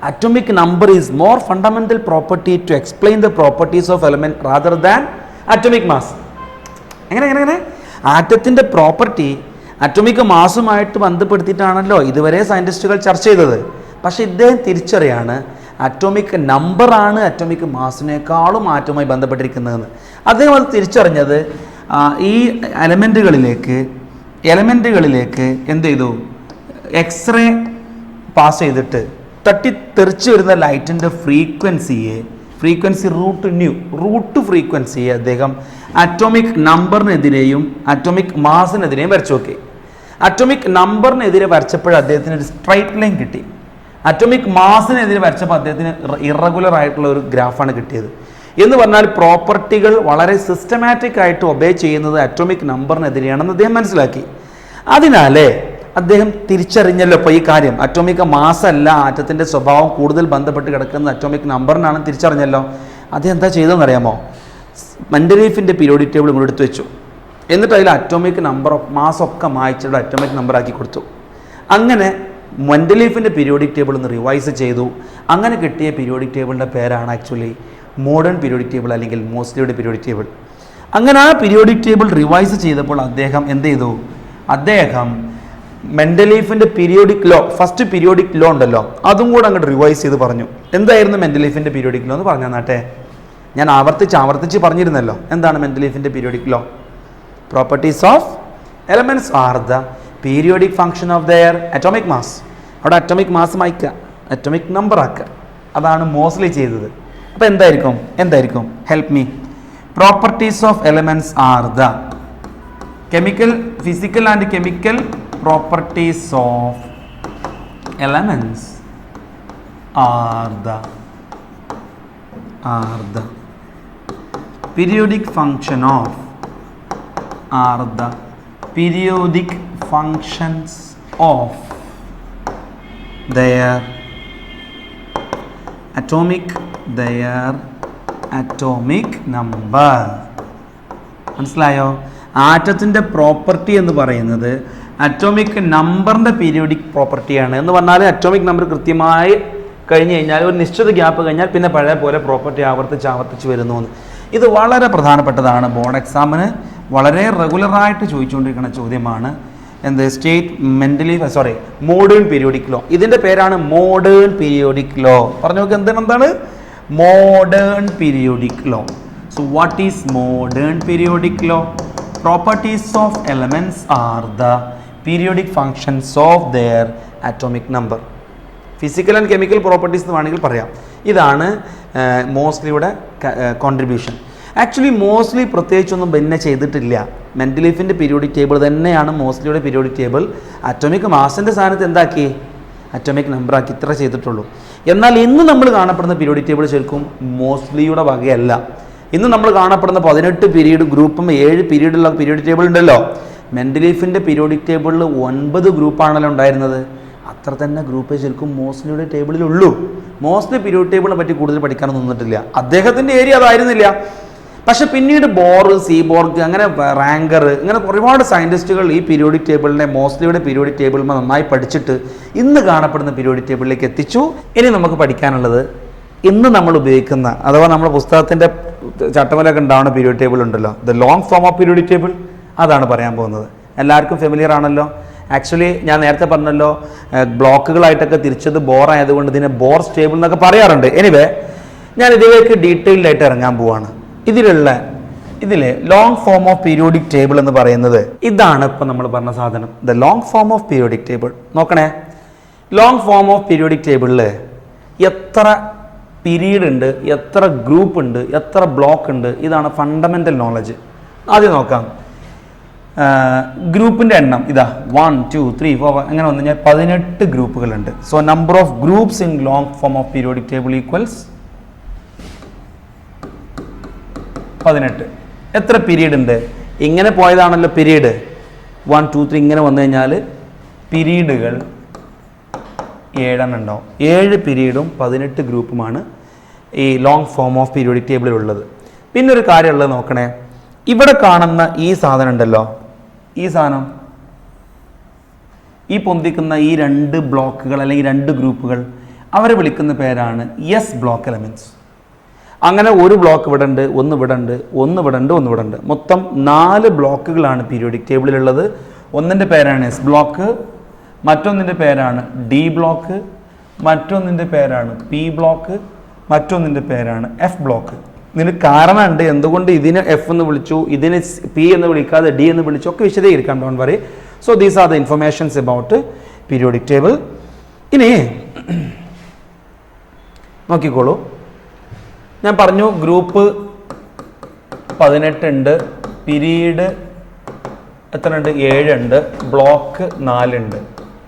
atomic number is more fundamental property to explain the properties of element rather than atomic mass. എങ്ങനെ ആറ്റത്തിൻ്റെ പ്രോപ്പർട്ടി അറ്റോമിക് മാസുമായിട്ട് ബന്ധപ്പെടുത്തിയിട്ടാണല്ലോ ഇതുവരെ സയൻറ്റിസ്റ്റുകൾ ചർച്ച ചെയ്തത്. പക്ഷേ ഇദ്ദേഹം തിരിച്ചറിയാണ് അറ്റോമിക് നമ്പറാണ് അറ്റോമിക് മാസിനേക്കാളും ആറ്റവുമായി ബന്ധപ്പെട്ടിരിക്കുന്നതെന്ന്. അദ്ദേഹം അത് തിരിച്ചറിഞ്ഞത് ഈ എലമെൻറ്റുകളിലേക്ക് എന്ത് ചെയ്തു? എക്സ്റേ പാസ് ചെയ്തിട്ട് തട്ടിത്തെറിച്ച് വരുന്ന ലൈറ്റിൻ്റെ ഫ്രീക്വൻസി റൂട്ട് ഫ്രീക്വൻസിയെ അദ്ദേഹം അറ്റോമിക് നമ്പറിനെതിരെയും അറ്റോമിക് മാസിനെതിരെയും വരച്ചു നോക്കി. അറ്റോമിക് നമ്പറിനെതിരെ വരച്ചപ്പോൾ അദ്ദേഹത്തിന് ഒരു സ്ട്രൈറ്റ് ലൈൻ കിട്ടി. അറ്റോമിക് മാസിനെതിരെ വരച്ചപ്പോൾ അദ്ദേഹത്തിന് ഇറഗുലർ ആയിട്ടുള്ള ഒരു ഗ്രാഫാണ് കിട്ടിയത്. എന്ന് പറഞ്ഞാൽ പ്രോപ്പർട്ടികൾ വളരെ സിസ്റ്റമാറ്റിക് ആയിട്ട് ഒബേ ചെയ്യുന്നത് അറ്റോമിക് നമ്പറിനെതിരെയാണെന്ന് അദ്ദേഹം മനസ്സിലാക്കി. അതിനാലേ അദ്ദേഹം തിരിച്ചറിഞ്ഞല്ലോ ഇപ്പോൾ ഈ കാര്യം, അറ്റോമിക് മാസ് അല്ല ആറ്റത്തിൻ്റെ സ്വഭാവം കൂടുതൽ ബന്ധപ്പെട്ട് കിടക്കുന്നത് അറ്റോമിക് നമ്പറിനാണെന്ന് തിരിച്ചറിഞ്ഞല്ലോ. അദ്ദേഹം എന്താ ചെയ്തതെന്നറിയാമോ? മെൻഡലീഫിൻ്റെ പീരിയോഡിക് ടേബിൾ ഇവിടെ എടുത്ത് വെച്ചു. എന്നിട്ട് അതിൽ അറ്റോമിക് നമ്പർ ഓഫ് മാസ് ഒക്കെ മായ്ച്ചിട്ട് അറ്റോമിക് നമ്പർ ആക്കി കൊടുത്തു. അങ്ങനെ മെൻഡലീഫിൻ്റെ പീരിയോഡിക് ടേബിൾ ഒന്ന് റിവൈസ് ചെയ്തു. അങ്ങനെ കിട്ടിയ പീരിയോഡിക് ടേബിളിൻ്റെ പേരാണ് ആക്ച്വലി മോഡേൺ പീരിയോഡിക് ടേബിൾ അല്ലെങ്കിൽ മോസ്ലിയുടെ പീരിയോഡിക് ടേബിൾ. അങ്ങനെ ആ പീരിയോഡിക് ടേബിൾ റിവൈസ് ചെയ്തപ്പോൾ അദ്ദേഹം എന്ത് ചെയ്തു? അദ്ദേഹം മെൻഡലീഫിൻ്റെ periodic law, first periodic law ഉണ്ടല്ലോ, അതും കൂടെ അങ്ങോട്ട് റിവൈസ് ചെയ്ത് പറഞ്ഞു. എന്തായിരുന്നു മെൻഡലീഫിൻ്റെ പീരിയോഡിക് ലോ എന്ന് പറഞ്ഞു തന്നാട്ടെ. ഞാൻ ആവർത്തിച്ച് പറഞ്ഞിരുന്നല്ലോ. എന്താണ് മെൻഡലീഫിൻ്റെ periodic law? Properties of elements are the periodic function of their atomic mass. അവിടെ അറ്റോമിക് മാസ് മായ്ക്കുക, അറ്റോമിക് നമ്പർ ആക്കുക. അതാണ് മോസ്ലി ചെയ്തത്. അപ്പോൾ എന്തായിരിക്കും? Help me. Properties of elements are the physical and chemical properties of elements are the periodic function of are the periodic functions of their atomic number. മനസ്സിലായോ? ആറ്റത്തിൻ്റെ property എന്ന് പറയുന്നത് atomic നമ്പറിൻ്റെ periodic പ്രോപ്പർട്ടിയാണ്. എന്ന് പറഞ്ഞാൽ അറ്റോമിക് നമ്പർ കൃത്യമായി കഴിഞ്ഞ് കഴിഞ്ഞാൽ ഒരു നിശ്ചിത ഗ്യാപ്പ് കഴിഞ്ഞാൽ പിന്നെ പഴയ പോലെ പ്രോപ്പർട്ടി ആവർത്തിച്ച് വരുന്നു. ഇത് വളരെ പ്രധാനപ്പെട്ടതാണ്. ബോർഡ് എക്സാമിന് വളരെ റെഗുലറായിട്ട് ചോദിച്ചുകൊണ്ടിരിക്കുന്ന ചോദ്യമാണ്. Modern periodic law. ഇതിൻ്റെ പേരാണ് മോഡേൺ പീരിയോഡിക് ലോ. പറഞ്ഞു നോക്ക് എന്താണ് modern periodic law. So what is modern periodic law? Properties of elements are the periodic functions of their atomic number. Physical and chemical properties എന്ന് വേണമെങ്കിൽ പറയാം. ഇതാണ് മോസ്ലിയുടെ കോൺട്രിബ്യൂഷൻ. ആക്ച്വലി മോസ്ലി പ്രത്യേകിച്ചൊന്നും പിന്നെ ചെയ്തിട്ടില്ല. മെൻഡലീഫിൻ്റെ പീരിയോഡിക് ടേബിൾ തന്നെയാണ് മോസ്ലിയുടെ പീരിയോഡിക് ടേബിൾ. അറ്റോമിക് മാസിൻ്റെ സ്ഥാനത്ത് എന്താക്കി? അറ്റോമിക് നമ്പർ ആക്കി. ഇത്ര ചെയ്തിട്ടുള്ളൂ. എന്നാൽ ഇന്ന് നമ്മൾ കാണപ്പെടുന്ന പീരിയോഡിക് ടേബിൾ ശരിക്കും മോസ്ലിയുടെ വകയല്ല. ഇന്ന് നമ്മൾ കാണപ്പെടുന്ന 18 പീരീഡ് ഗ്രൂപ്പും 7 പീരീഡുള്ള പീരിയോഡിക് ടേബിൾ ഉണ്ടല്ലോ. മെൻഡലീഫിൻ്റെ പീരിയോഡിക് ടേബിളിൽ 9 ഗ്രൂപ്പാണല്ലോ ഉണ്ടായിരുന്നത്. അത്ര തന്നെ ഗ്രൂപ്പേ ശരിക്കും മോസ്ലിയുടെ ടേബിളിലുള്ളൂ. മോസ്ലി പീരിയോഡിക് ടേബിളിനെ പറ്റി കൂടുതൽ പഠിക്കാനൊന്നും നിന്നിട്ടില്ല. അദ്ദേഹത്തിൻ്റെ ഏരിയ അതായിരുന്നില്ല. പക്ഷെ പിന്നീട് ബോർ, സീബോർഗ്, അങ്ങനെ റാങ്കർ, ഇങ്ങനെ ഒരുപാട് സയൻറ്റിസ്റ്റുകൾ ഈ പീരിയോഡിക് ടേബിളിനെ മോസ്ലിയുടെ പീരിയോഡിക് ടേബിളിൽ നന്നായി പഠിച്ചിട്ട് ഇന്ന് കാണപ്പെടുന്ന പീരിയോഡിക് ടേബിളിലേക്ക് എത്തിച്ചു. ഇനി നമുക്ക് പഠിക്കാനുള്ളത് ഇന്ന് നമ്മൾ ഉപയോഗിക്കുന്ന അഥവാ നമ്മുടെ പുസ്തകത്തിൻ്റെ ചട്ടമലൊക്കെ ഉണ്ടാവുന്ന പീരിയോഡിക് ടേബിൾ ഉണ്ടല്ലോ, the long form of periodic table, അതാണ് പറയാൻ പോകുന്നത്. എല്ലാവർക്കും ഫെമിലിയർ ആണല്ലോ. ആക്ച്വലി ഞാൻ നേരത്തെ പറഞ്ഞല്ലോ, ബ്ലോക്കുകളായിട്ടൊക്കെ തിരിച്ചത് ബോർ ആയതുകൊണ്ട് ഇതിനെ ബോർ ടേബിൾ എന്നൊക്കെ പറയാറുണ്ട്. എനിവേ ഞാൻ ഇതിലേക്ക് ഡീറ്റെയിൽഡ് ആയിട്ട് ഇറങ്ങാൻ പോവാണ്. ഇതിലെ long form of periodic table എന്ന് പറയുന്നത് ഇതാണ്. ഇപ്പം നമ്മൾ പറഞ്ഞ സാധനം, the long form of periodic table. നോക്കണേ, ലോങ് ഫോം ഓഫ് പീരിയോഡിക് ടേബിളിൽ എത്ര പീരീഡ് ഉണ്ട്, എത്ര ഗ്രൂപ്പ് ഉണ്ട്, എത്ര ബ്ലോക്ക് ഉണ്ട്, ഇതാണ് ഫണ്ടമെൻ്റൽ നോളജ്. ആദ്യം നോക്കാം. ഗ്രൂപ്പിൻ്റെ എണ്ണം ഇതാ 1 2 3 4 അങ്ങനെ വന്നു കഴിഞ്ഞാൽ 18 ഗ്രൂപ്പുകളുണ്ട്. So number of groups in long form of periodic table equals 18. എത്ര പീരീഡ് ഉണ്ട്? ഇങ്ങനെ പോയതാണല്ലോ പീരീഡ്. 1 2 3 ഇങ്ങനെ വന്നു കഴിഞ്ഞാൽ പീരീഡുകൾ 7 ഉണ്ടാവും. 7 പീരീഡും 18 ഗ്രൂപ്പുമാണ് ഈ ലോങ് ഫോം ഓഫ് പീരിയോഡിക് ടേബിളിലുള്ളത്. പിന്നെ ഒരു കാര്യമുള്ളത് നോക്കണേ, ഇവിടെ കാണുന്ന ഈ സാധനം ഉണ്ടല്ലോ, ഈ സാധനം, ഈ പൊന്തിക്കുന്ന ഈ 2 ബ്ലോക്കുകൾ അല്ലെങ്കിൽ 2 ഗ്രൂപ്പുകൾ, അവരെ വിളിക്കുന്ന പേരാണ് എസ് ബ്ലോക്ക് എലമെൻറ്റ്സ്. അങ്ങനെ ഒരു ബ്ലോക്ക് ഇവിടെ ഉണ്ട്, ഒന്ന് ഇവിടെ ഉണ്ട്, ഒന്ന് ഇവിടെ ഉണ്ട്, ഒന്ന് ഇവിടെ ഉണ്ട്. മൊത്തം 4 ബ്ലോക്കുകളാണ് പീരിയോഡിക് ടേബിളിലുള്ളത്. ഒന്നിൻ്റെ പേരാണ് എസ് ബ്ലോക്ക്, മറ്റൊന്നിൻ്റെ പേരാണ് ഡി ബ്ലോക്ക്, മറ്റൊന്നിൻ്റെ പേരാണ് പി ബ്ലോക്ക്, മറ്റൊന്നിൻ്റെ പേരാണ് എഫ് ബ്ലോക്ക്. ഇതിന് കാരണമുണ്ട് എന്തുകൊണ്ട് ഇതിനെ എഫ് എന്ന് വിളിച്ചു, ഇതിന് പി എന്ന് വിളിക്കാതെ ഡി എന്ന് വിളിച്ചു, ഒക്കെ വിശദീകരിക്കാം. Don't worry. So these are the informations about periodic table. ഇനി നോക്കിക്കോളൂ, ഞാൻ പറഞ്ഞു ഗ്രൂപ്പ് 18 ഉണ്ട്, പീരീഡ് എത്ര ഉണ്ട്? 7 ഉണ്ട്, ബ്ലോക്ക് 4 ഉണ്ട്,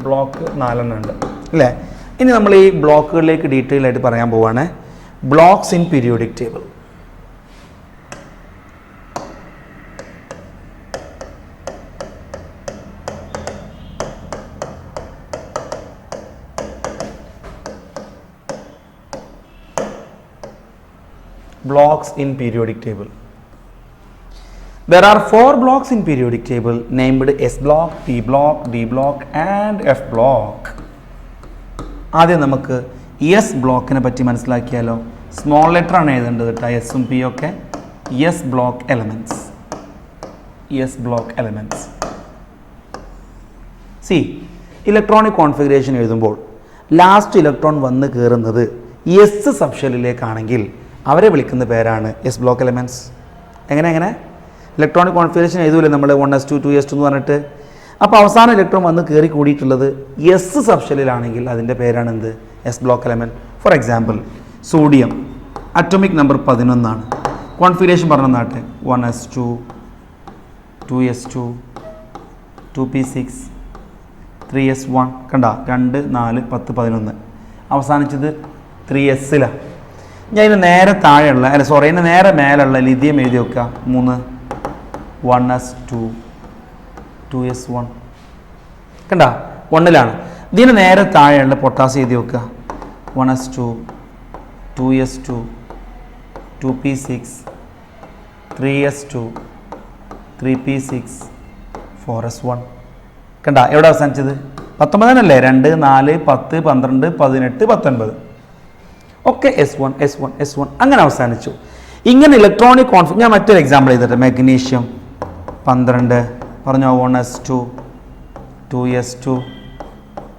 ബ്ലോക്ക് 4 ഉണ്ട് അല്ലേ? ഇനി നമ്മൾ ഈ ബ്ലോക്കുകളിലേക്ക് ഡീറ്റെയിൽ ആയിട്ട് പറയാൻ പോവാണ്. Blocks in periodic table. Blocks in periodic table. There are 4 blocks in periodic table named S block, P block, D block and F block. ആദ്യം നമുക്ക് എസ് ബ്ലോക്കിനെ പറ്റി മനസ്സിലാക്കിയാലോ. സ്മോൾ ലെറ്റർ ആണ് എഴുതേണ്ടത് കേട്ടോ, എസും പി ഒക്കെ. S block elements, S block elements. C, electronic configuration എഴുതുമ്പോൾ last electron വന്ന് കയറുന്നത് എസ് സബ്ഷെല്ലിലേക്കാണെങ്കിൽ അവരെ വിളിക്കുന്ന പേരാണ് എസ് ബ്ലോക്ക് എലമെൻറ്റ്സ്. എങ്ങനെ ഇലക്ട്രോണിക് കോൺഫിഗറേഷൻ എഴുതൂല്ലേ നമ്മൾ 1s2 2s2 എന്ന് പറഞ്ഞിട്ട്. അപ്പോൾ അവസാന ഇലക്ട്രോൺ വന്ന് കയറി കൂടിയിട്ടുള്ളത് എസ് സബ്ഷെല്ലിലാണെങ്കിൽ അതിൻ്റെ പേരാണ് എന്ത്? S block element. For example, sodium atomic number 11 ആണ്. കോൺഫിഗറേഷൻ പറഞ്ഞാട്ടെ, 1s2 2s2 2p6 3s1. കണ്ട, 2 4 10 11. അവസാനിച്ചത് 3sലാണ്. ഞാൻ ഇതിന് നേരെ താഴെയുള്ള ഇതിന് നേരെ മേലുള്ള ലിഥിയം എഴുതി വെക്കുക 3 1s2 2s1. കണ്ട, 1ലാണ്. ഇതിന് നേരെ താഴെയുള്ള പൊട്ടാസ്യം എഴുതി വെക്കുക 1s2 2s2 2p6 3s2 3p6 4s1. കണ്ട, എവിടെ അവസാനിച്ചത്? 19 അല്ലേ? 2 4 10 12 18 19 ഒക്കെ S1 S1 S1 അങ്ങനെ അവസാനിച്ചു. ഇങ്ങനെ ഇലക്ട്രോണിക് ഞാൻ മറ്റൊരു എക്സാമ്പിൾ ചെയ്തിട്ട്, മാഗ്നീഷ്യം 12 പറഞ്ഞോ, 1s2 2s2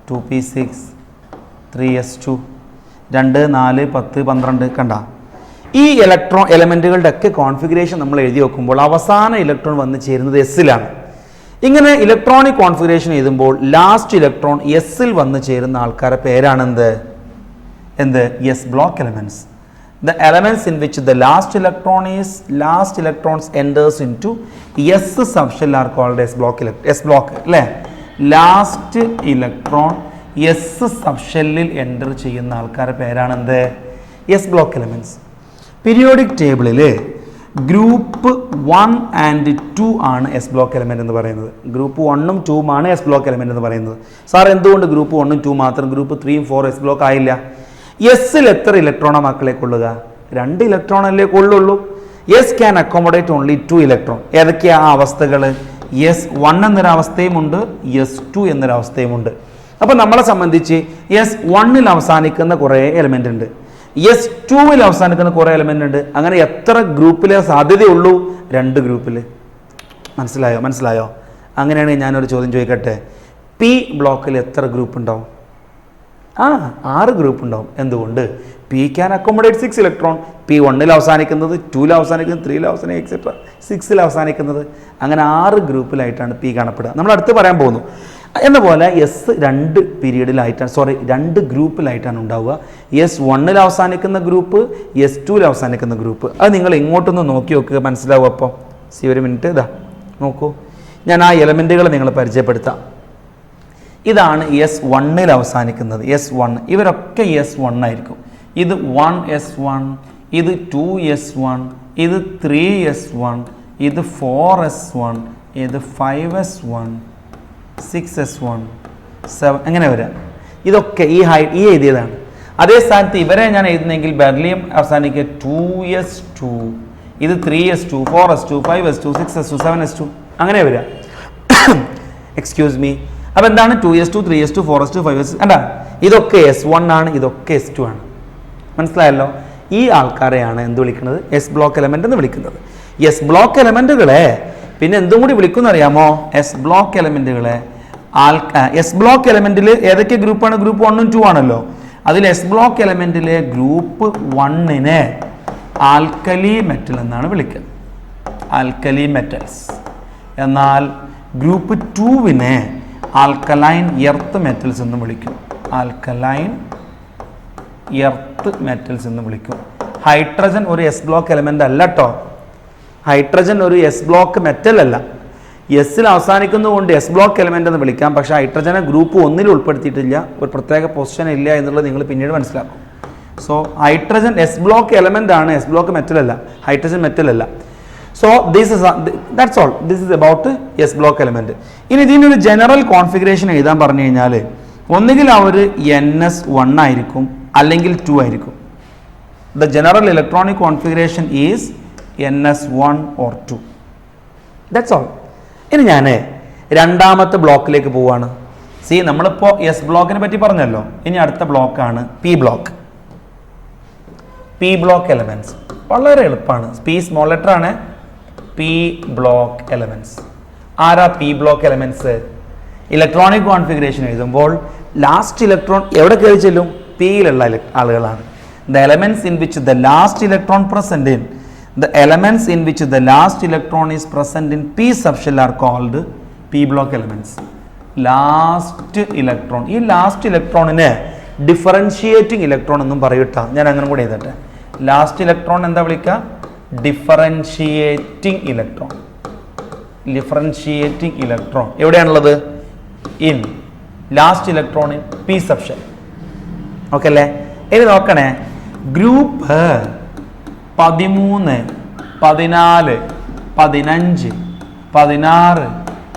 2p6 3s2 2 4 10 12. കണ്ട, ഈ എലമെൻറ്റുകളുടെ ഒക്കെ കോൺഫിഗറേഷൻ നമ്മൾ എഴുതി വെക്കുമ്പോൾ അവസാന ഇലക്ട്രോൺ വന്ന് ചേരുന്നത് എസ്സിലാണ്. ഇങ്ങനെ ഇലക്ട്രോണിക് കോൺഫിഗറേഷൻ എഴുതുമ്പോൾ ലാസ്റ്റ് ഇലക്ട്രോൺ എസ്സിൽ വന്ന് ചേരുന്ന ആൾക്കാരുടെ പേരാണ് എന്ത്? S block elements. The elements in which the last electrons enters into S subshell are called S block അല്ലേ? ലാസ്റ്റ് ഇലക്ട്രോൺ എസ് സബ്ഷെല്ലിൽ എൻ്റർ ചെയ്യുന്ന ആൾക്കാരുടെ പേരാണ് എന്ത്? S block elements. പീരിയോഡിക് ടേബിളിൽ ഗ്രൂപ്പ് 1 and 2 ആണ് എസ് ബ്ലോക്ക് എലമെൻറ്റ് എന്ന് പറയുന്നത്. Group 1ഉം 2ഉം ആണ് എസ് ബ്ലോക്ക് എലമെൻറ്റ് എന്ന് പറയുന്നത്. സാർ എന്തുകൊണ്ട് ഗ്രൂപ്പ് 1ഉം 2 മാത്രം, ഗ്രൂപ്പ് 3ഉം 4 എസ് ബ്ലോക്ക് ആയില്ല? എസ്സിൽ എത്ര ഇലക്ട്രോണാണ് മക്കളെ കൊള്ളുക? 2 ഇലക്ട്രോണല്ലേ കൊള്ളുള്ളൂ. S can accommodate only 2 electron. ഏതൊക്കെയാണ് ആ അവസ്ഥകൾ? S1 എന്നൊരവസ്ഥയുമുണ്ട്, S2 എന്നൊരവസ്ഥയുമുണ്ട്. അപ്പോൾ നമ്മളെ സംബന്ധിച്ച് S1ൽ അവസാനിക്കുന്ന കുറേ എലമെൻ്റ് ഉണ്ട്, S2ൽ അവസാനിക്കുന്ന കുറേ എലമെൻ്റ് ഉണ്ട്. അങ്ങനെ എത്ര ഗ്രൂപ്പിലെ സാധ്യതയുള്ളൂ? 2 ഗ്രൂപ്പിൽ. മനസ്സിലായോ? അങ്ങനെയാണെങ്കിൽ ഞാനൊരു ചോദ്യം ചോദിക്കട്ടെ, പി ബ്ലോക്കിൽ എത്ര ഗ്രൂപ്പ് ഉണ്ടാവും? 6 ഗ്രൂപ്പ് ഉണ്ടാവും. എന്തുകൊണ്ട്? P can accommodate 6 electron. P1ൽ അവസാനിക്കുന്നത്, 2ൽ അവസാനിക്കുന്നത്, 3ൽ അവസാനിക്കുന്നത്, എക്സെട്ര 6ൽ അവസാനിക്കുന്നത്. അങ്ങനെ 6 ഗ്രൂപ്പിലായിട്ടാണ് പി കാണപ്പെടുക. നമ്മൾ അടുത്ത് പറയാൻ പോകുന്നു. എന്ന പോലെ എസ് 2 ഗ്രൂപ്പിലായിട്ടാണ് ഉണ്ടാവുക. S1ൽ അവസാനിക്കുന്ന ഗ്രൂപ്പ്, S2ൽ അവസാനിക്കുന്ന ഗ്രൂപ്പ്. അത് നിങ്ങൾ ഇങ്ങോട്ടൊന്ന് നോക്കി നോക്കുക, മനസ്സിലാവും. അപ്പോൾ ഒരു മിനിറ്റ്, ഇതാ നോക്കൂ, ഞാൻ ആ എലമെൻറ്റുകൾ നിങ്ങളെ പരിചയപ്പെടുത്താം. ഇതാണ് S1ൽ അവസാനിക്കുന്നത്, S1. ഇവരൊക്കെ S1 ആയിരിക്കും. ഇത് 1s1, ഇത് 2s1, ഇത് 3s1, ഇത് 4s1, ഇത് 5s1, 6s1, 7, എങ്ങനെ വരാം? ഇതൊക്കെ ഈ എഴുതിയതാണ്. അതേ സ്ഥാനത്ത് ഇവരെ ഞാൻ എഴുതുന്നെങ്കിൽ ബെർലിയം അവസാനിക്കുക 2s2, ഇത് 3s2, 4s2, 5s2, 6s2, 7s2, അങ്ങനെ വരാം. Excuse me. അപ്പോൾ എന്താണ് 2s2, 3s2, 4s2, 5s2? എന്താ? ഇതൊക്കെ S1 ആണ്, ഇതൊക്കെ S2 ആണ്. മനസ്സിലായല്ലോ? ഈ ആൾക്കാരെയാണ് എന്ത് വിളിക്കുന്നത്? എസ് ബ്ലോക്ക് എലമെൻ്റ് എന്ന് വിളിക്കുന്നത്. എസ് ബ്ലോക്ക് എലമെൻറ്റുകളെ പിന്നെ എന്തും കൂടി വിളിക്കുന്ന അറിയാമോ? എസ് ബ്ലോക്ക് എലമെൻറ്റുകളെ എസ് ബ്ലോക്ക് എലമെൻറ്റിൽ ഏതൊക്കെ ഗ്രൂപ്പാണ്? ഗ്രൂപ്പ് 1ഉം 2 ആണല്ലോ. അതിൽ എസ് ബ്ലോക്ക് എലമെൻറ്റിലെ ഗ്രൂപ്പ് 1നെ ആൽക്കലി മെറ്റൽ എന്നാണ് വിളിക്കുക, ആൽക്കലി മെറ്റൽസ്. എന്നാൽ ഗ്രൂപ്പ് 2വിനെ ആൽക്കലൈൻ എർത്ത് മെറ്റൽസ് എന്ന് വിളിക്കും, ആൽക്കലൈൻ എർത്ത് മെറ്റൽസ് എന്ന് വിളിക്കും. ഹൈഡ്രജൻ ഒരു എസ് ബ്ലോക്ക് എലമെൻ്റ് അല്ല കേട്ടോ. ഹൈഡ്രജൻ ഒരു എസ് ബ്ലോക്ക് മെറ്റൽ അല്ല. എസ്സിൽ അവസാനിക്കുന്നതുകൊണ്ട് എസ് ബ്ലോക്ക് എലമെൻ്റ് എന്ന് വിളിക്കാം. പക്ഷേ ഹൈഡ്രജനെ ഗ്രൂപ്പ് 1ൽ ഉൾപ്പെടുത്തിയിട്ടില്ല, ഒരു പ്രത്യേക പൊസിഷൻ ഇല്ല എന്നുള്ളത് നിങ്ങൾ പിന്നീട് മനസ്സിലാക്കും. So hydrogen S block element ആണ്, എസ് ബ്ലോക്ക് മെറ്റൽ അല്ല, ഹൈഡ്രജൻ മെറ്റൽ അല്ല. So that's all. This is about S block element. ഇനി ഇതിനൊരു ജനറൽ കോൺഫിഗറേഷൻ എഴുതാൻ പറഞ്ഞു കഴിഞ്ഞാൽ ഒന്നുകിൽ അവർ NS1 ആയിരിക്കും, അല്ലെങ്കിൽ 2 ആയിരിക്കും. The general electronic configuration is NS1 or 2. That's all. ഇനി ഞാൻ രണ്ടാമത്തെ ബ്ലോക്കിലേക്ക് പോവാണ്. നമ്മളിപ്പോൾ എസ് ബ്ലോക്കിനെ പറ്റി പറഞ്ഞല്ലോ. ഇനി അടുത്ത ബ്ലോക്കാണ് P block. P block elements വളരെ എളുപ്പമാണ്. പി സ്മോൾ ലെറ്റർ ആണ്. P block elements. ആരാ P block elements? Electronic configuration എഴുതുമ്പോൾ ലാസ്റ്റ് ഇലക്ട്രോൺ എവിടെ കയറി ചെല്ലും? പിയിലുള്ള ആളുകളാണ്. The elements in which the last electron is present in p subshell are called p block elements. Last electron, ഈ last ഇലക്ട്രോണിനെ differentiating electron എന്നും പറയൂട്ടാ. ഞാൻ അങ്ങനെ കൂടെ എഴുതട്ടെ. ലാസ്റ്റ് ഇലക്ട്രോൺ എന്താ വിളിക്കുക? Differentiating electron. ഡിഫറൻഷിയേറ്റിംഗ് ഇലക്ട്രോൺ എവിടെയാണുള്ളത്? In last electron in P subshell. Okay അല്ലേ? ഇനി നോക്കണേ, ഗ്രൂപ്പ് 13, 14, 15, 16,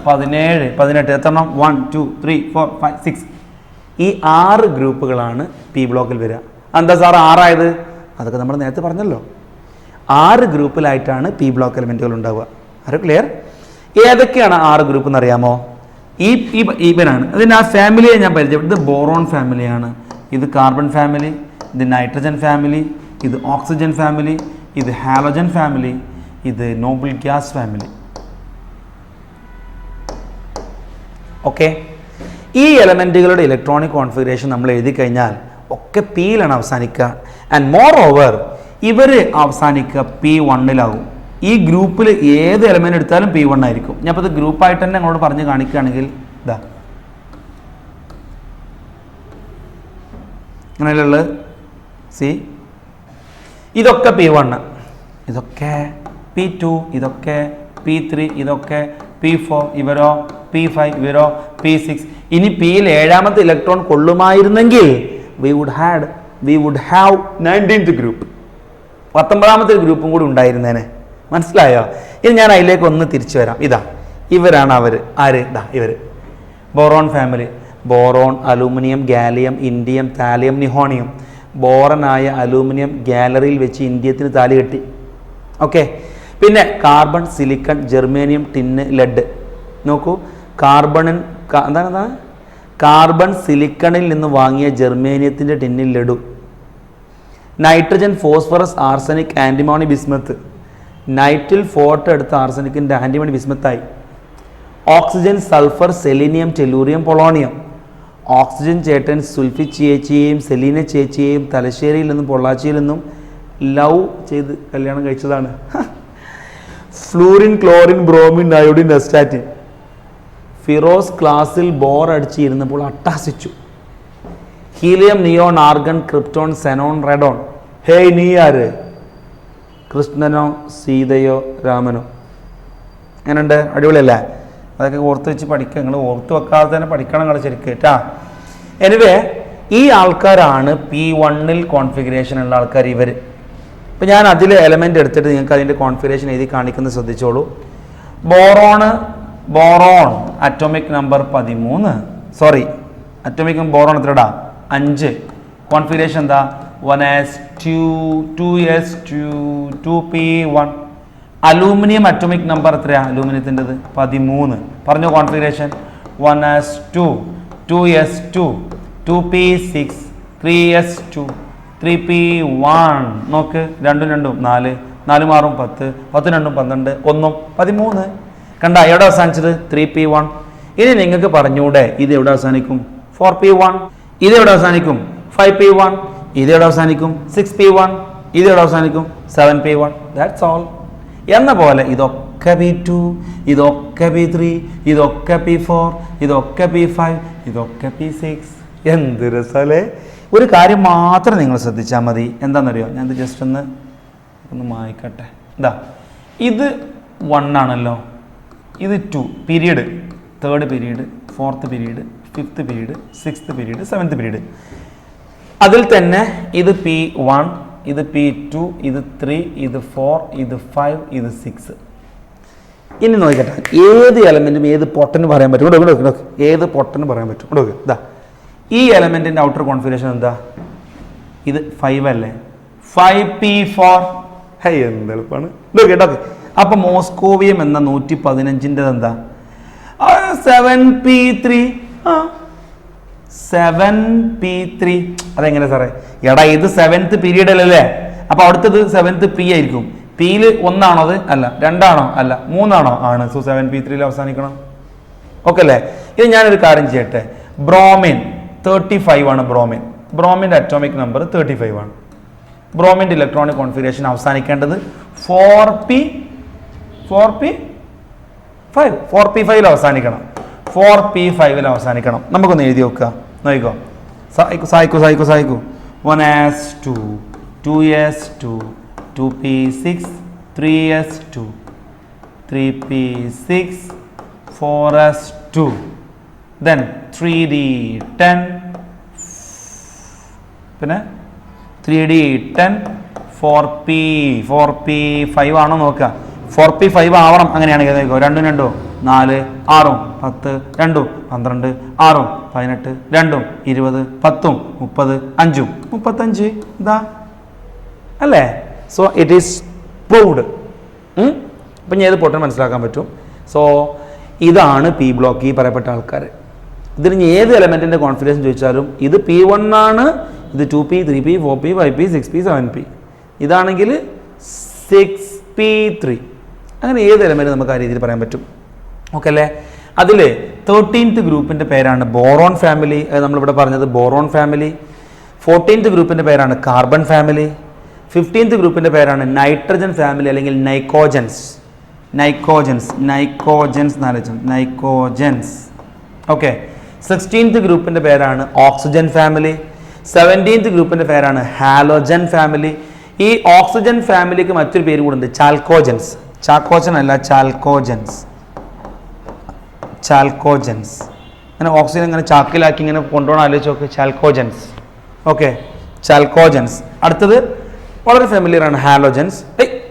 17, 18 എത്രണ്ണം? 1, 2, 3, 4, 5, 6. ഈ 6 ഗ്രൂപ്പുകളാണ് പി ബ്ലോക്കിൽ വരിക. എന്താ സാർ 6 ആയത്? അതൊക്കെ നമ്മൾ നേരത്തെ പറഞ്ഞല്ലോ. 6 ഗ്രൂപ്പിലായിട്ടാണ് പി ബ്ലോക്ക് എലിമെന്റുകൾ ഉണ്ടാവുക. ആരോ ക്ലിയർ? ഏതൊക്കെയാണ് 6 ഗ്രൂപ്പ് എന്ന് അറിയാമോ? ഇവനാണ്. അതിന് ആ ഫാമിലിയെ ഞാൻ പരിചയപ്പെട്ടു. ഇത് ബോറോൺ ഫാമിലിയാണ്, ഇത് കാർബൺ ഫാമിലി, ഇത് നൈട്രജൻ ഫാമിലി, ഇത് ഓക്സിജൻ ഫാമിലി, ഇത് ഹാലോജൻ ഫാമിലി, ഇത് നോബിൾ ഗ്യാസ് ഫാമിലി. ഓക്കെ, ഈ എലമെൻറ്റുകളുടെ ഇലക്ട്രോണിക് കോൺഫിഗറേഷൻ നമ്മൾ എഴുതി കഴിഞ്ഞാൽ ഒക്കെ പിയിലാണ് അവസാനിക്കുക. ആൻഡ് മോർ ഓവർ ഇവർ അവസാനിക്കുക P1-ലാകും. ഈ ഗ്രൂപ്പിൽ ഏത് എലമെൻ്റ് എടുത്താലും P1 ആയിരിക്കും. ഞാൻ അപ്പോൾ ഇത് ഗ്രൂപ്പായിട്ട് തന്നെ നിങ്ങളോട് പറഞ്ഞ് കാണിക്കുകയാണെങ്കിൽ ഇതാ അങ്ങനെയുള്ളത്. ഇതൊക്കെ P1, ഇതൊക്കെ P2, ഇതൊക്കെ P3, ഇതൊക്കെ P4, ഇവരോ P5, ഇവരോ P6. ഇനി പിയിൽ 7ാമത്തെ ഇലക്ട്രോൺ കൊള്ളുമായിരുന്നെങ്കിൽ we would have 19th group, 19ാമത്തെ ഗ്രൂപ്പും കൂടി ഉണ്ടായിരുന്നേനെ. മനസ്സിലായോ? ഇനി ഞാൻ അതിലേക്ക് ഒന്ന് തിരിച്ചു വരാം. ഇവരാണ് അവർ. ആര്? ഇവർ boron family. Boron, aluminium, gallium, indium, thallium, nihonium. ബോറനായ അലൂമിനിയം ഗാലറിയിൽ വെച്ച് ഇന്ത്യത്തിന് താലി കെട്ടി. ഓക്കെ, പിന്നെ carbon, silicon, germanium, tin, lead. നോക്കൂ, എന്താണ് കാർബൺ സിലിക്കണിൽ നിന്ന് വാങ്ങിയ ജെർമേനിയത്തിൻ്റെ ടിന്നിൽ laddu. Nitrogen, phosphorus, arsenic, antimony, bismuth. നൈറ്റിൽ ഫോട്ടോ എടുത്ത ആർസനിക്കിൻ്റെ ആൻറ്റിമോണി ബിസ്മത്തായി. Oxygen, sulphur, selenium, tellurium, polonium. Oxygen ചേട്ടൻ സുൽഫി ചേച്ചിയെയും സെലീന ചേച്ചിയെയും തലശ്ശേരിയിൽ നിന്നും പൊള്ളാച്ചിയിൽ നിന്നും ലവ് ചെയ്ത് കല്യാണം കഴിച്ചതാണ്. Fluorine, chlorine, bromine, iodine, astatine. Firoz ക്ലാസ്സിൽ ബോർ അടിച്ചിരുന്നപ്പോൾ അട്ടാസിച്ചു. Helium, neon, argon, krypton, xenon, radon. Hey, നീ ആര്? കൃഷ്ണനോ സീതയോ രാമനോ? അങ്ങനെയുണ്ട്, അടിപൊളിയല്ലേ? അതൊക്കെ ഓർത്ത് വെച്ച് പഠിക്കുക. നിങ്ങൾ ഓർത്ത് വെക്കാതെ തന്നെ പഠിക്കണം നിങ്ങൾ ശരിക്കും കേട്ടാ. എനിവേ, ഈ ആൾക്കാരാണ് P1-ൽ കോൺഫിഗറേഷൻ ഉള്ള ആൾക്കാർ. ഇവർ ഇപ്പം ഞാൻ അതിൽ എലമെൻ്റ് എടുത്തിട്ട് നിങ്ങൾക്ക് അതിൻ്റെ കോൺഫിഗറേഷൻ എഴുതി കാണിക്കുന്നത് ശ്രദ്ധിച്ചോളൂ. Boron atomic number 13. Sorry, atomic boron എത്രടാ? 5. കോൺഫിഗറേഷൻ എന്താ? 1s2, 2s2, 2p1. Aluminium atomic number എത്രയാ അലൂമിനിയത്തിൻ്റെത്? 13. പറഞ്ഞോ configuration. 1s2, 2s2, 2p6, 3s2, 3p1. നോക്ക്, 2 2 4, 4 6 10, 10 2 12, 1 13. കണ്ട, എവിടെ അവസാനിച്ചത്? 3p1. ഇനി നിങ്ങൾക്ക് പറഞ്ഞൂടെ ഇത് എവിടെ അവസാനിക്കും? 4p1. ഇത് എവിടെ അവസാനിക്കും? 5p1. ഇത് എവിടെ അവസാനിക്കും? 6p1. ഇത് എവിടെ അവസാനിക്കും? 7p1. That's all. എന്ന പോലെ ഇതൊക്കെ P2, ഇതൊക്കെ P3, ഇതൊക്കെ P4, ഇതൊക്കെ P5, ഇതൊക്കെ P6. എന്ത് രസമല്ലേ? ഒരു കാര്യം മാത്രം നിങ്ങൾ ശ്രദ്ധിച്ചാൽ മതി. എന്താണെന്നറിയോ? ഞാനത് ജസ്റ്റ് ഒന്ന് മായ്ക്കട്ടെ. ഇത് 1 ആണല്ലോ, ഇത് 2 period, 3rd period, 4th period, 5th period, 6th period, 7th period. അതിൽ തന്നെ ഇത് P1, ഇത് P2, ഇത് 3, ഇത് 4, ഇത് 5, ഇത് 6. ഇനി നോക്കട്ടെ, ഏത് എലമെൻറ്റും ഏത് പൊട്ടന് പറയാൻ പറ്റും? ഏത് പൊട്ടന് പറയാൻ പറ്റും? ഈ എലമെൻറ്റിൻ്റെ ഔട്ടർ കോൺഫിഗറേഷൻ എന്താ? ഇത് 5 അല്ലേ? 5p4. എന്ത് എളുപ്പമാണ് കേട്ടോ. അപ്പൊ മോസ്കോവിയം എന്ന 115ൻ്റെ എന്താ 7p3. 7p3 അതെങ്ങനെ സാറേ? എടാ ഇത് 7th പീരീഡ് അല്ലല്ലേ? അപ്പൊ അടുത്തത് 7th p ആയിരിക്കും. പിയിൽ 1 ആണോ അത്? അല്ല. 2 ആണോ? അല്ല. 3 ആണോ? ആണ്. So 7p3 അവസാനിക്കണം. ഓക്കെ അല്ലേ? ഇത് ഞാനൊരു കാര്യം ചെയ്യട്ടെ. ബ്രോമിൻ 35 ആണ്. ബ്രോമിൻ്റെ അറ്റോമിക് നമ്പർ 35 ആണ്. ബ്രോമിൻ്റെ ഇലക്ട്രോണിക് കോൺഫിഗറേഷൻ അവസാനിക്കേണ്ടത് 4p5 അവസാനിക്കണം. 4p5 അവസാനിക്കണം. നമുക്കൊന്ന് എഴുതി നോക്കുക. നോക്കിക്കോ. സായിക്കോ 1s2 2s2 2p6 3s2 3p6 4s2 then 3d10 പിന്നെ 3d10 4p5 ആണോ നോക്കുക. 4p5 ആവണം. അങ്ങനെയാണെങ്കിൽ 2 2 4 6 10 2 12 6 18 2 20 10 30 5 35 ഇതാ അല്ലേ? So it is proved. അപ്പം ഞാൻ ഇത് പൊട്ടൻ മനസ്സിലാക്കാൻ പറ്റും. സോ ഇതാണ് പി ബ്ലോക്ക്. ഈ പറയപ്പെട്ട ആൾക്കാർ ഇതിന് ഏത് എലമെൻറ്റിൻ്റെ കോൺഫിഗറേഷൻ ചോദിച്ചാലും ഇത് P1 ആണ്, ഇത് 2p 3p 4p 5p 6p 7p, ഇതാണെങ്കിൽ 6p3. അങ്ങനെ ഏത് എലമെൻറ്റ് നമുക്ക് ആ രീതിയിൽ പറയാൻ പറ്റും. ഓക്കെ അല്ലേ? അതിൽ 13th ഗ്രൂപ്പിൻ്റെ പേരാണ് ബോറോൺ ഫാമിലി. നമ്മളിവിടെ പറഞ്ഞത് ബോറോൺ ഫാമിലി. 14th ഗ്രൂപ്പിൻ്റെ പേരാണ് കാർബൺ ഫാമിലി. 15th ഗ്രൂപ്പിൻ്റെ പേരാണ് നൈട്രജൻ ഫാമിലി അല്ലെങ്കിൽ നൈക്കോജൻസ്. ഓക്കെ. 16th ഗ്രൂപ്പിൻ്റെ പേരാണ് ഓക്സിജൻ ഫാമിലി. 17th ഗ്രൂപ്പിൻ്റെ പേരാണ് ഹാലോജൻ ഫാമിലി. ഈ ഓക്സിജൻ ഫാമിലിക്ക് മറ്റൊരു പേര് കൂടെ ഉണ്ട്, ചാൽക്കോജൻസ്. ചാക്കോജൻ അല്ല, ചാൽക്കോജൻസ്. അങ്ങനെ ഓക്സിജൻ ഇങ്ങനെ ചാക്കിലാക്കി ഇങ്ങനെ കൊണ്ടുപോകണം, ആലോചിച്ച് നോക്ക്. ചാൽക്കോജൻസ്. ഓക്കെ, ചാൽക്കോജൻസ്. അടുത്തത് വളരെ ഫെമിലിയർ ആണ്, ഹാലോജൻസ്.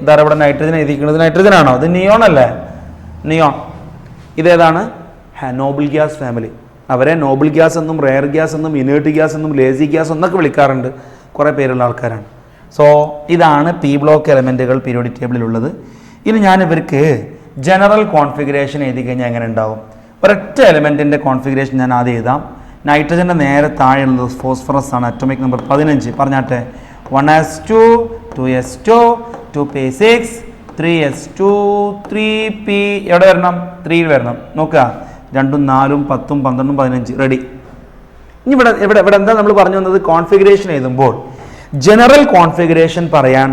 ഇതാരാ ഇവിടെ നൈട്രജൻ എഴുതിക്കുന്നത്? നൈട്രജൻ ആണോ? ഇത് നിയോൺ അല്ലേ? നിയോൺ. ഇതേതാണ്? Noble gas family. അവരെ നോബിൾ ഗ്യാസ് എന്നും റെയർ ഗ്യാസ് എന്നും ഇനേർട്ട് ഗ്യാസ് എന്നും ലേസി ഗ്യാസ് എന്നൊക്കെ വിളിക്കാറുണ്ട്. കുറേ പേരുള്ള ആൾക്കാരാണ്. സോ ഇതാണ് പി ബ്ലോക്ക് എലമെൻറ്റുകൾ പീരിയോഡിക് ടേബിളിലുള്ളത്. ഇനി ഞാൻ ഇവർക്ക് ജനറൽ കോൺഫിഗറേഷൻ എഴുതി കഴിഞ്ഞാൽ എങ്ങനെ ഉണ്ടാവും? ഒരൊറ്റ എലമെൻറ്റിൻ്റെ കോൺഫിഗറേഷൻ ഞാൻ ആദ്യം എഴുതാം. നൈട്രജൻ്റെ നേരെ താഴെയുള്ളത് ഫോസ്ഫറസ് ആണ്. അറ്റോമിക് നമ്പർ 15 പറഞ്ഞാട്ടെ. 1s2 2s2 2p6 3s2 3p. എവിടെ വരണം? 3 വരണം. നോക്കുക, 2 4 10 12 15 റെഡി. ഇനി ഇവിടെ എന്താ നമ്മൾ പറഞ്ഞു വന്നത്? കോൺഫിഗറേഷൻ എഴുതുമ്പോൾ ജനറൽ കോൺഫിഗറേഷൻ പറയാൻ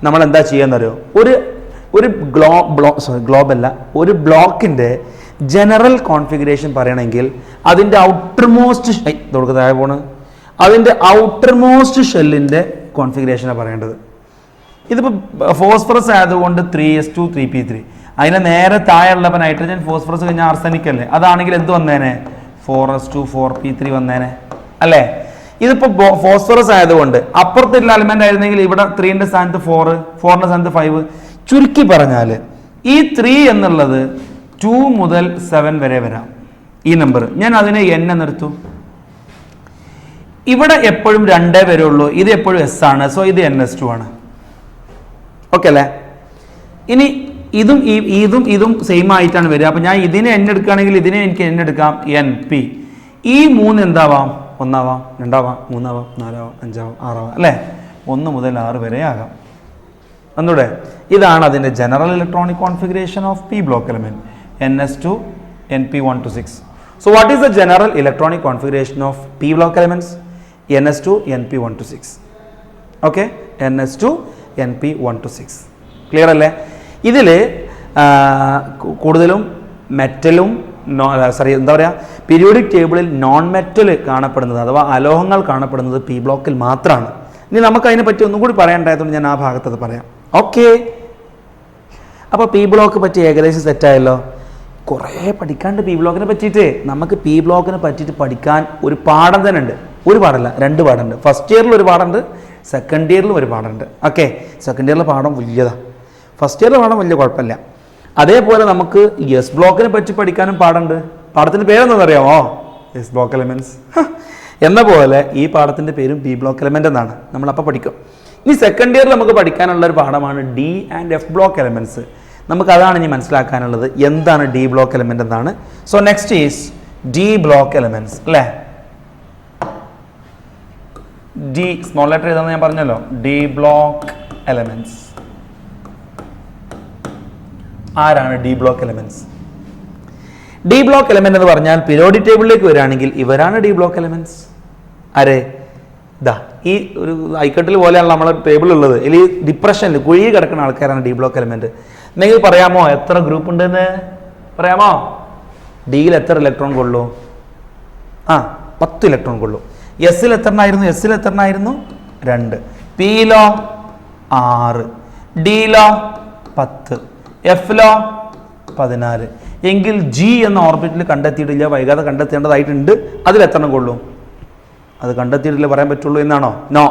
നമ്മൾ എന്താ ചെയ്യാന്നറിയോ? ഒരു ബ്ലോക്കിൻ്റെ ജനറൽ കോൺഫിഗറേഷൻ പറയണമെങ്കിൽ അതിൻ്റെ ഔട്ടർമോസ്റ്റ് ഷെല്ലിൻ്റെ കോൺഫിഗറേഷനാണ് പറയേണ്ടത്. ഇതിപ്പോൾ ഫോസ്ഫറസ് ആയതുകൊണ്ട് 3s2 3p3. അതിന് നേരെ താഴെയുള്ളപ്പോൾ നൈട്രജൻ ഫോസ്ഫറസ് കഴിഞ്ഞാൽ ആർസനിക് അല്ലേ? അതാണെങ്കിൽ എന്ത് വന്നേനെ? 4s2 4p3 വന്നേനെ അല്ലേ? ഇതിപ്പോൾ ഫോസ്ഫറസ് ആയതുകൊണ്ട് അപ്പുറത്തുള്ള എലമെന്റ് ആയിരുന്നെങ്കിൽ ഇവിടെ 3ന്റെ സ്ഥാനത്ത് 4, 4ന്റെ സ്ഥാനത്ത് 5. ചുരുക്കി പറഞ്ഞാൽ ഈ 3 എന്നുള്ളത് 2 മുതൽ 7 വരെ വരാം. ഈ നമ്പർ ഞാൻ അതിനെ n എന്നെടുത്തു. ഇവിടെ എപ്പോഴും 2 വരുള്ളൂ. ഇത് എപ്പോഴും s ആണ്. സോ ഇത് ns2 ആണ്. ഓക്കെ അല്ലേ? ഇനി ഇതും സെയിം ആയിട്ടാണ് വരിക. അപ്പം ഞാൻ ഇതിനെ n എടുക്കുകയാണെങ്കിൽ ഇതിനെ എനിക്ക് n എടുക്കാം, np. ഈ 3 എന്താവാം? 1 ആവാം, 2 ആവാം, 3 ആവാം, 4 ആവാം, 5 ആവാം, 6 ആവാം അല്ലേ? 1 മുതൽ 6 വരെ ആകാം. ഒന്നൂടെ, ഇതാണ് അതിൻ്റെ general electronic configuration of P block element ns2 np1 to 6. So what is the general electronic configuration of p block elements? ns2 np1 to 6. Okay, ns2 np1 to 6. Clear അല്ലേ? ഇതിൽ കൂടുതലും മെറ്റലും എന്താ പറയുക, പീരിയോഡിക് ടേബിളിൽ നോൺ മെറ്റൽ കാണപ്പെടുന്നത് അഥവാ അലോഹങ്ങൾ കാണപ്പെടുന്നത് P ബ്ലോക്കിൽ മാത്രമാണ്. ഇനി നമുക്ക് അതിനെ പറ്റി ഒന്നും കൂടി പറയാനുണ്ടായതുകൊണ്ട് ഞാൻ ആ ഭാഗത്തത് പറയാം. ഓക്കെ, അപ്പോൾ പി ബ്ലോക്ക് പറ്റി ഏകദേശം സെറ്റായല്ലോ. കുറേ പഠിക്കാണ്ട് പി ബ്ലോക്കിനെ പറ്റിയിട്ട്. നമുക്ക് പി ബ്ലോക്കിനെ പറ്റിയിട്ട് പഠിക്കാൻ ഒരു പാഠം തന്നെ ഉണ്ട്. ഒരു പാഠമല്ല, 2 പാഠമുണ്ട്. ഫസ്റ്റ് ഇയറിൽ ഒരു പാഠമുണ്ട്, സെക്കൻഡ് ഇയറിലും ഒരു പാഠമുണ്ട്. ഓക്കെ, സെക്കൻഡ് ഇയറിലെ പാഠം വലിയതാണ്, ഫസ്റ്റ് ഇയറിലെ പാഠം വലിയ കുഴപ്പമില്ല. അതേപോലെ നമുക്ക് എസ് ബ്ലോക്കിനെ പറ്റി പഠിക്കാനും പാഠമുണ്ട്. പാഠത്തിൻ്റെ പേരെന്താണെന്ന് അറിയാമോ? എസ് ബ്ലോക്ക് എലമെൻറ്റ്സ് എന്ന പോലെ ഈ പാഠത്തിൻ്റെ പേരും പി ബ്ലോക്ക് എലമെൻ്റ് എന്നാണ്. നമ്മളപ്പോൾ പഠിക്കും. ഇനി സെക്കൻഡ് ഇയറിൽ നമുക്ക് പഠിക്കാനുള്ള ഒരു പാഠമാണ് D and F block elements. നമുക്ക് അതാണ് ഇനി മനസ്സിലാക്കാനുള്ളത്, എന്താണ് ഡി ബ്ലോക്ക് എലമെന്റ് എന്നാണ്. So next is D block elements അല്ലേ. ഡി സ്മോൾ ലെറ്റർ ഏതാണെന്ന് ഞാൻ പറഞ്ഞല്ലോ. D block elements. ആരാണ് D block elements? D block element എന്ന് പറഞ്ഞാൽ പീരിയോഡിക് ടേബിളിലേക്ക് വരികയാണെങ്കിൽ ഇവരാണ് ഡി ബ്ലോക്ക് എലമെന്റ്സ്. ആരെ? ഇതാ ഈ ഒരു ഐക്കട്ടിൽ പോലെയാണ് നമ്മളെ ടേബിൾ ഉള്ളത്. ഈ ഡിപ്രഷനിൽ കുഴി കിടക്കുന്ന ആൾക്കാരാണ് ഡി ബ്ലോക്ക് എലമെന്റ്. നിങ്ങൾക്ക് പറയാമോ എത്ര ഗ്രൂപ്പ് ഉണ്ടെന്ന് പറയാമോ? ഡിയിൽ എത്ര ഇലക്ട്രോൺ കൊള്ളൂ? 10 ഇലക്ട്രോൺ കൊള്ളൂ. എസിൽ എത്രണ്ണായിരുന്നു? എസിൽ എത്രണ്ണായിരുന്നു? 2. പിയിലോ 6, ഡിയിലോ 10, എഫിലോ 14. എങ്കിൽ ജി എന്ന ഓർബിറ്റിൽ കണ്ടെത്തിയിട്ടില്ല, വൈകാതെ കണ്ടെത്തേണ്ടതായിട്ടുണ്ട്. അതിൽ എത്രണ്ണം കൊള്ളും? അത് കണ്ടെത്തിയിട്ടില്ല പറയാൻ പറ്റുള്ളൂ എന്നാണോ? നോ.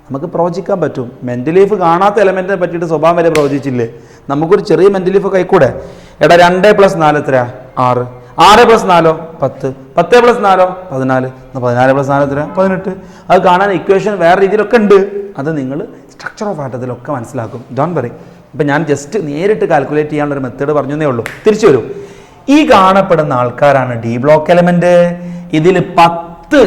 നമുക്ക് പ്രവചിക്കാൻ പറ്റും. മെന്റലീഫ് കാണാത്ത എലമെന്റിനെ പറ്റിയിട്ട് സ്വഭാവം വരെ പ്രവചിച്ചില്ലേ? നമുക്കൊരു ചെറിയ മെന്റലീഫ് കൈക്കൂടെ? എടാ 2 + 4 എത്രയാ? 6. 6 + 4 10. 10 + 4 14. 14 + 4 എത്രയാ? 18. അത് കാണാൻ ഇക്വേഷൻ വേറെ രീതിയിലൊക്കെ ഉണ്ട്. അത് നിങ്ങൾ സ്ട്രക്ചർ ഓഫ് ആറ്റത്തിലൊക്കെ മനസ്സിലാക്കും. Don't worry. ഇപ്പം ഞാൻ ജസ്റ്റ് നേരിട്ട് കാൽക്കുലേറ്റ് ചെയ്യാനുള്ള ഒരു മെത്തേഡ് പറഞ്ഞതേ ഉള്ളൂ. തിരിച്ചു വരൂ. ഈ കാണപ്പെടുന്ന ആൾക്കാരാണ് ഡി ബ്ലോക്ക് എലമെന്റ്. ഇതിൽ 10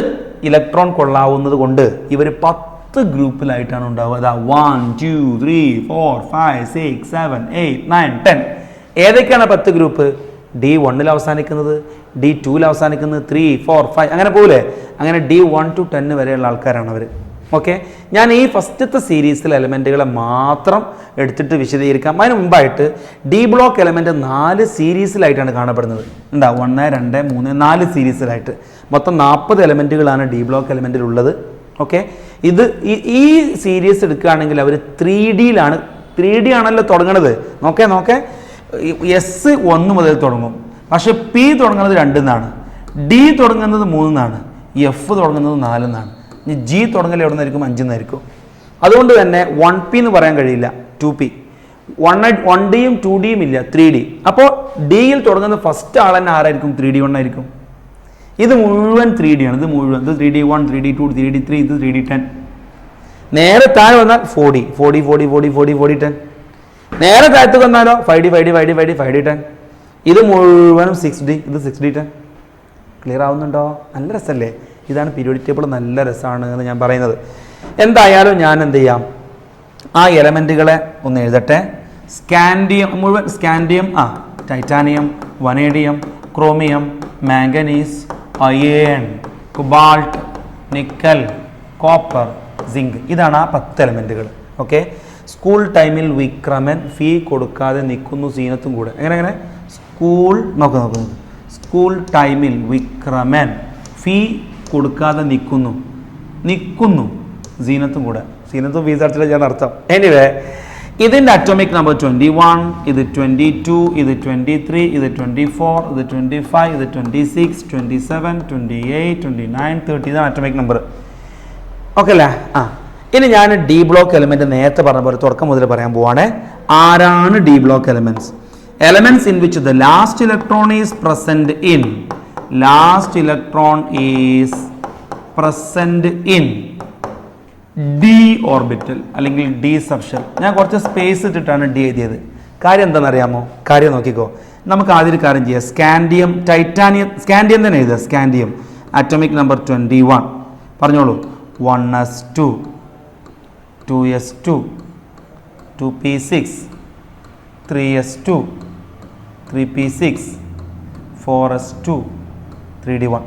ഇലക്ട്രോൺ കൊള്ളാവുന്നത് കൊണ്ട് ഇവർ 10 ഗ്രൂപ്പിലായിട്ടാണ് ഉണ്ടാവുക. 1 2 3 4 5 6 7 8 9 10. ഏതൊക്കെയാണ് 10 ഗ്രൂപ്പ്? D1 അവസാനിക്കുന്നത്, D2 അവസാനിക്കുന്നത്, 3 4 5 അങ്ങനെ പോലെ. അങ്ങനെ D1 to 10 വരെയുള്ള ആൾക്കാരാണ് അവർ. ഓക്കെ, ഞാൻ ഈ ഫസ്റ്റത്തെ സീരീസിലെ എലമെൻറ്റുകളെ മാത്രം എടുത്തിട്ട് വിശദീകരിക്കാം. അതിന് മുമ്പായിട്ട് ഡി ബ്ലോക്ക് എലമെൻറ്റ് 4 സീരീസിലായിട്ടാണ് കാണപ്പെടുന്നത്. ഉണ്ടാ 1 2 3 4 സീരീസിലായിട്ട് മൊത്തം 40 എലമെൻറ്റുകളാണ് ഡി ബ്ലോക്ക് എലമെൻറ്റിൽ ഉള്ളത്. ഓക്കെ, ഇത് ഈ സീരീസ് എടുക്കുകയാണെങ്കിൽ അവർ 3Dയിലാണ്. 3D ആണല്ലോ തുടങ്ങണത്. നോക്കേ എസ് 1 മുതൽ തുടങ്ങും. പക്ഷെ പി തുടങ്ങുന്നത് 2 എന്നാണ്, ഡി തുടങ്ങുന്നത് 3 എന്നാണ്, എഫ് തുടങ്ങുന്നത് 4 എന്നാണ്. ഇനി ജി തുടങ്ങൽ എവിടെ നിന്നായിരിക്കും? 5 എന്നായിരിക്കും. അതുകൊണ്ട് തന്നെ 1P എന്ന് പറയാൻ കഴിയില്ല, 2P. 1Dയും 2Dയും ഇല്ല, 3D. അപ്പോൾ ഡിയിൽ തുടങ്ങുന്ന ഫസ്റ്റ് ആൾ തന്നെ ആരായിരിക്കും? 3D1 ആയിരിക്കും. ഇത് മുഴുവൻ 3D ആണ്. ഇത് മുഴുവൻ ഇത് 3D1 3D2 3D3 ഇത് 3D10. നേരെ താഴെ വന്നാൽ 4D 40 40 40 40 40 10. നേരെ താഴത്ത് വന്നാലോ 5D 5D 5D 5D 5D10. ഇത് മുഴുവനും 6D, ഇത് 6D10. ക്ലിയർ ആവുന്നുണ്ടോ? നല്ല രസമല്ലേ? ഇതാണ് പീരിയോഡിക് ടേബിൾ. നല്ല രസമാണ് എന്ന് ഞാൻ പറയുന്നത്. എന്തായാലും ഞാൻ എന്ത് ചെയ്യാം, ആ എലമെൻറ്റുകളെ ഒന്ന് എഴുതട്ടെ. സ്കാൻഡിയം മുഴുവൻ, scandium, titanium, vanadium, chromium, manganese, iron, cobalt, nickel, copper, zinc. ഇതാണ് ആ 10 എലമെൻറ്റുകൾ. ഓക്കെ, സ്കൂൾ ടൈമിൽ വിക്രമൻ ഫീ കൊടുക്കാതെ നിൽക്കുന്നു സീനത്തും കൂടെ. എങ്ങനെ സ്കൂൾ നോക്കുന്നു. സ്കൂൾ ടൈമിൽ വിക്രമൻ ഫീ കൊടുക്കാതെ നിൽക്കുന്നു സീനത്തും കൂടെ. സീനത്തും ഫീസ് അടച്ചിട്ട് ഞാൻ അർത്ഥം. എനിവേ, ഇതിൻ്റെ അറ്റോമിക് നമ്പർ 21, ഇത് 22, ഇത് 23, ഇത് 24, ഇത് 25, ഇത് 26, 27, 28, 29, 30. ഇതാണ് അറ്റോമിക് നമ്പർ. ഓക്കെ അല്ലേ? ഇനി ഞാൻ ഡി ബ്ലോക്ക് എലമെന്റ് നേരത്തെ പറഞ്ഞ പോലെ തുടക്കം മുതൽ പറയാൻ പോവാണ്. ആരാണ് D block elements? Elements in which the last electron is present in D orbital അല്ലെങ്കിൽ ഡി സബ്ഷെൽ. ഞാൻ കുറച്ച് സ്പേസ് ഇട്ടിട്ടാണ് ഡി എഴുതിയത്. കാര്യം എന്താണെന്നറിയാമോ? കാര്യം നോക്കിക്കോ. നമുക്ക് ആദ്യം ഒരു കാര്യം ചെയ്യാം. സ്കാൻഡിയം, ടൈറ്റാനിയം, സ്കാൻഡിയം തന്നെ എഴുതുക. Scandium atomic number 21. പറഞ്ഞോളൂ. 1s2, 2s2, 2p6, 3s2, 3p6, 4s2, 3d1.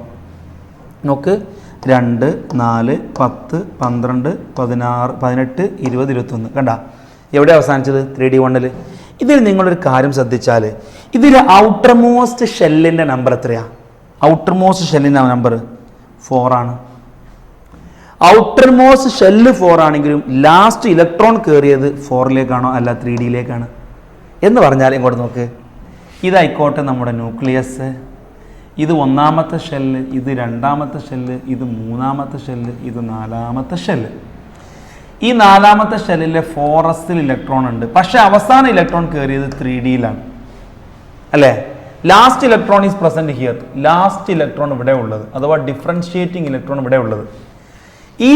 നോക്ക്, 2 4 10 12 16 18 20 21. കണ്ട എവിടെ അവസാനിച്ചത്? 3d1. ഇതിൽ നിങ്ങളൊരു കാര്യം ശ്രദ്ധിച്ചാൽ, ഇതിൽ ഔട്ടർ മോസ്റ്റ് ഷെല്ലിൻ്റെ നമ്പർ എത്രയാ? ഔട്ടർ മോസ്റ്റ് ഷെല്ലിൻ്റെ നമ്പർ 4 ആണ്. ഔട്ടർ മോസ്റ്റ് ഷെല്ല് 4 ആണെങ്കിലും ലാസ്റ്റ് ഇലക്ട്രോൺ കയറിയത് 4ലേക്കാണോ അല്ല 3Dയിലേക്കാണ് എന്ന് പറഞ്ഞാൽ ഇങ്ങോട്ട് നോക്ക്. ഇതായിക്കോട്ടെ നമ്മുടെ ന്യൂക്ലിയസ്, ഇത് 1ാമത്തെ ഷെല്ല്, ഇത് 2ാമത്തെ ഷെല്ല്, ഇത് 3ാമത്തെ ഷെല്ല്, ഇത് 4ാമത്തെ ഷെല്ല്. ഈ 4ാമത്തെ ഷെല്ലിലെ 4s ഇലക്ട്രോൺ ഉണ്ട്. പക്ഷെ അവസാന ഇലക്ട്രോൺ കയറിയത് 3Dയിലാണ് അല്ലേ? Last electron is present here. Last electron ഇവിടെ ഉള്ളത്, അഥവാ ഡിഫറൻഷിയേറ്റിംഗ് ഇലക്ട്രോൺ ഇവിടെ ഉള്ളത്. ഈ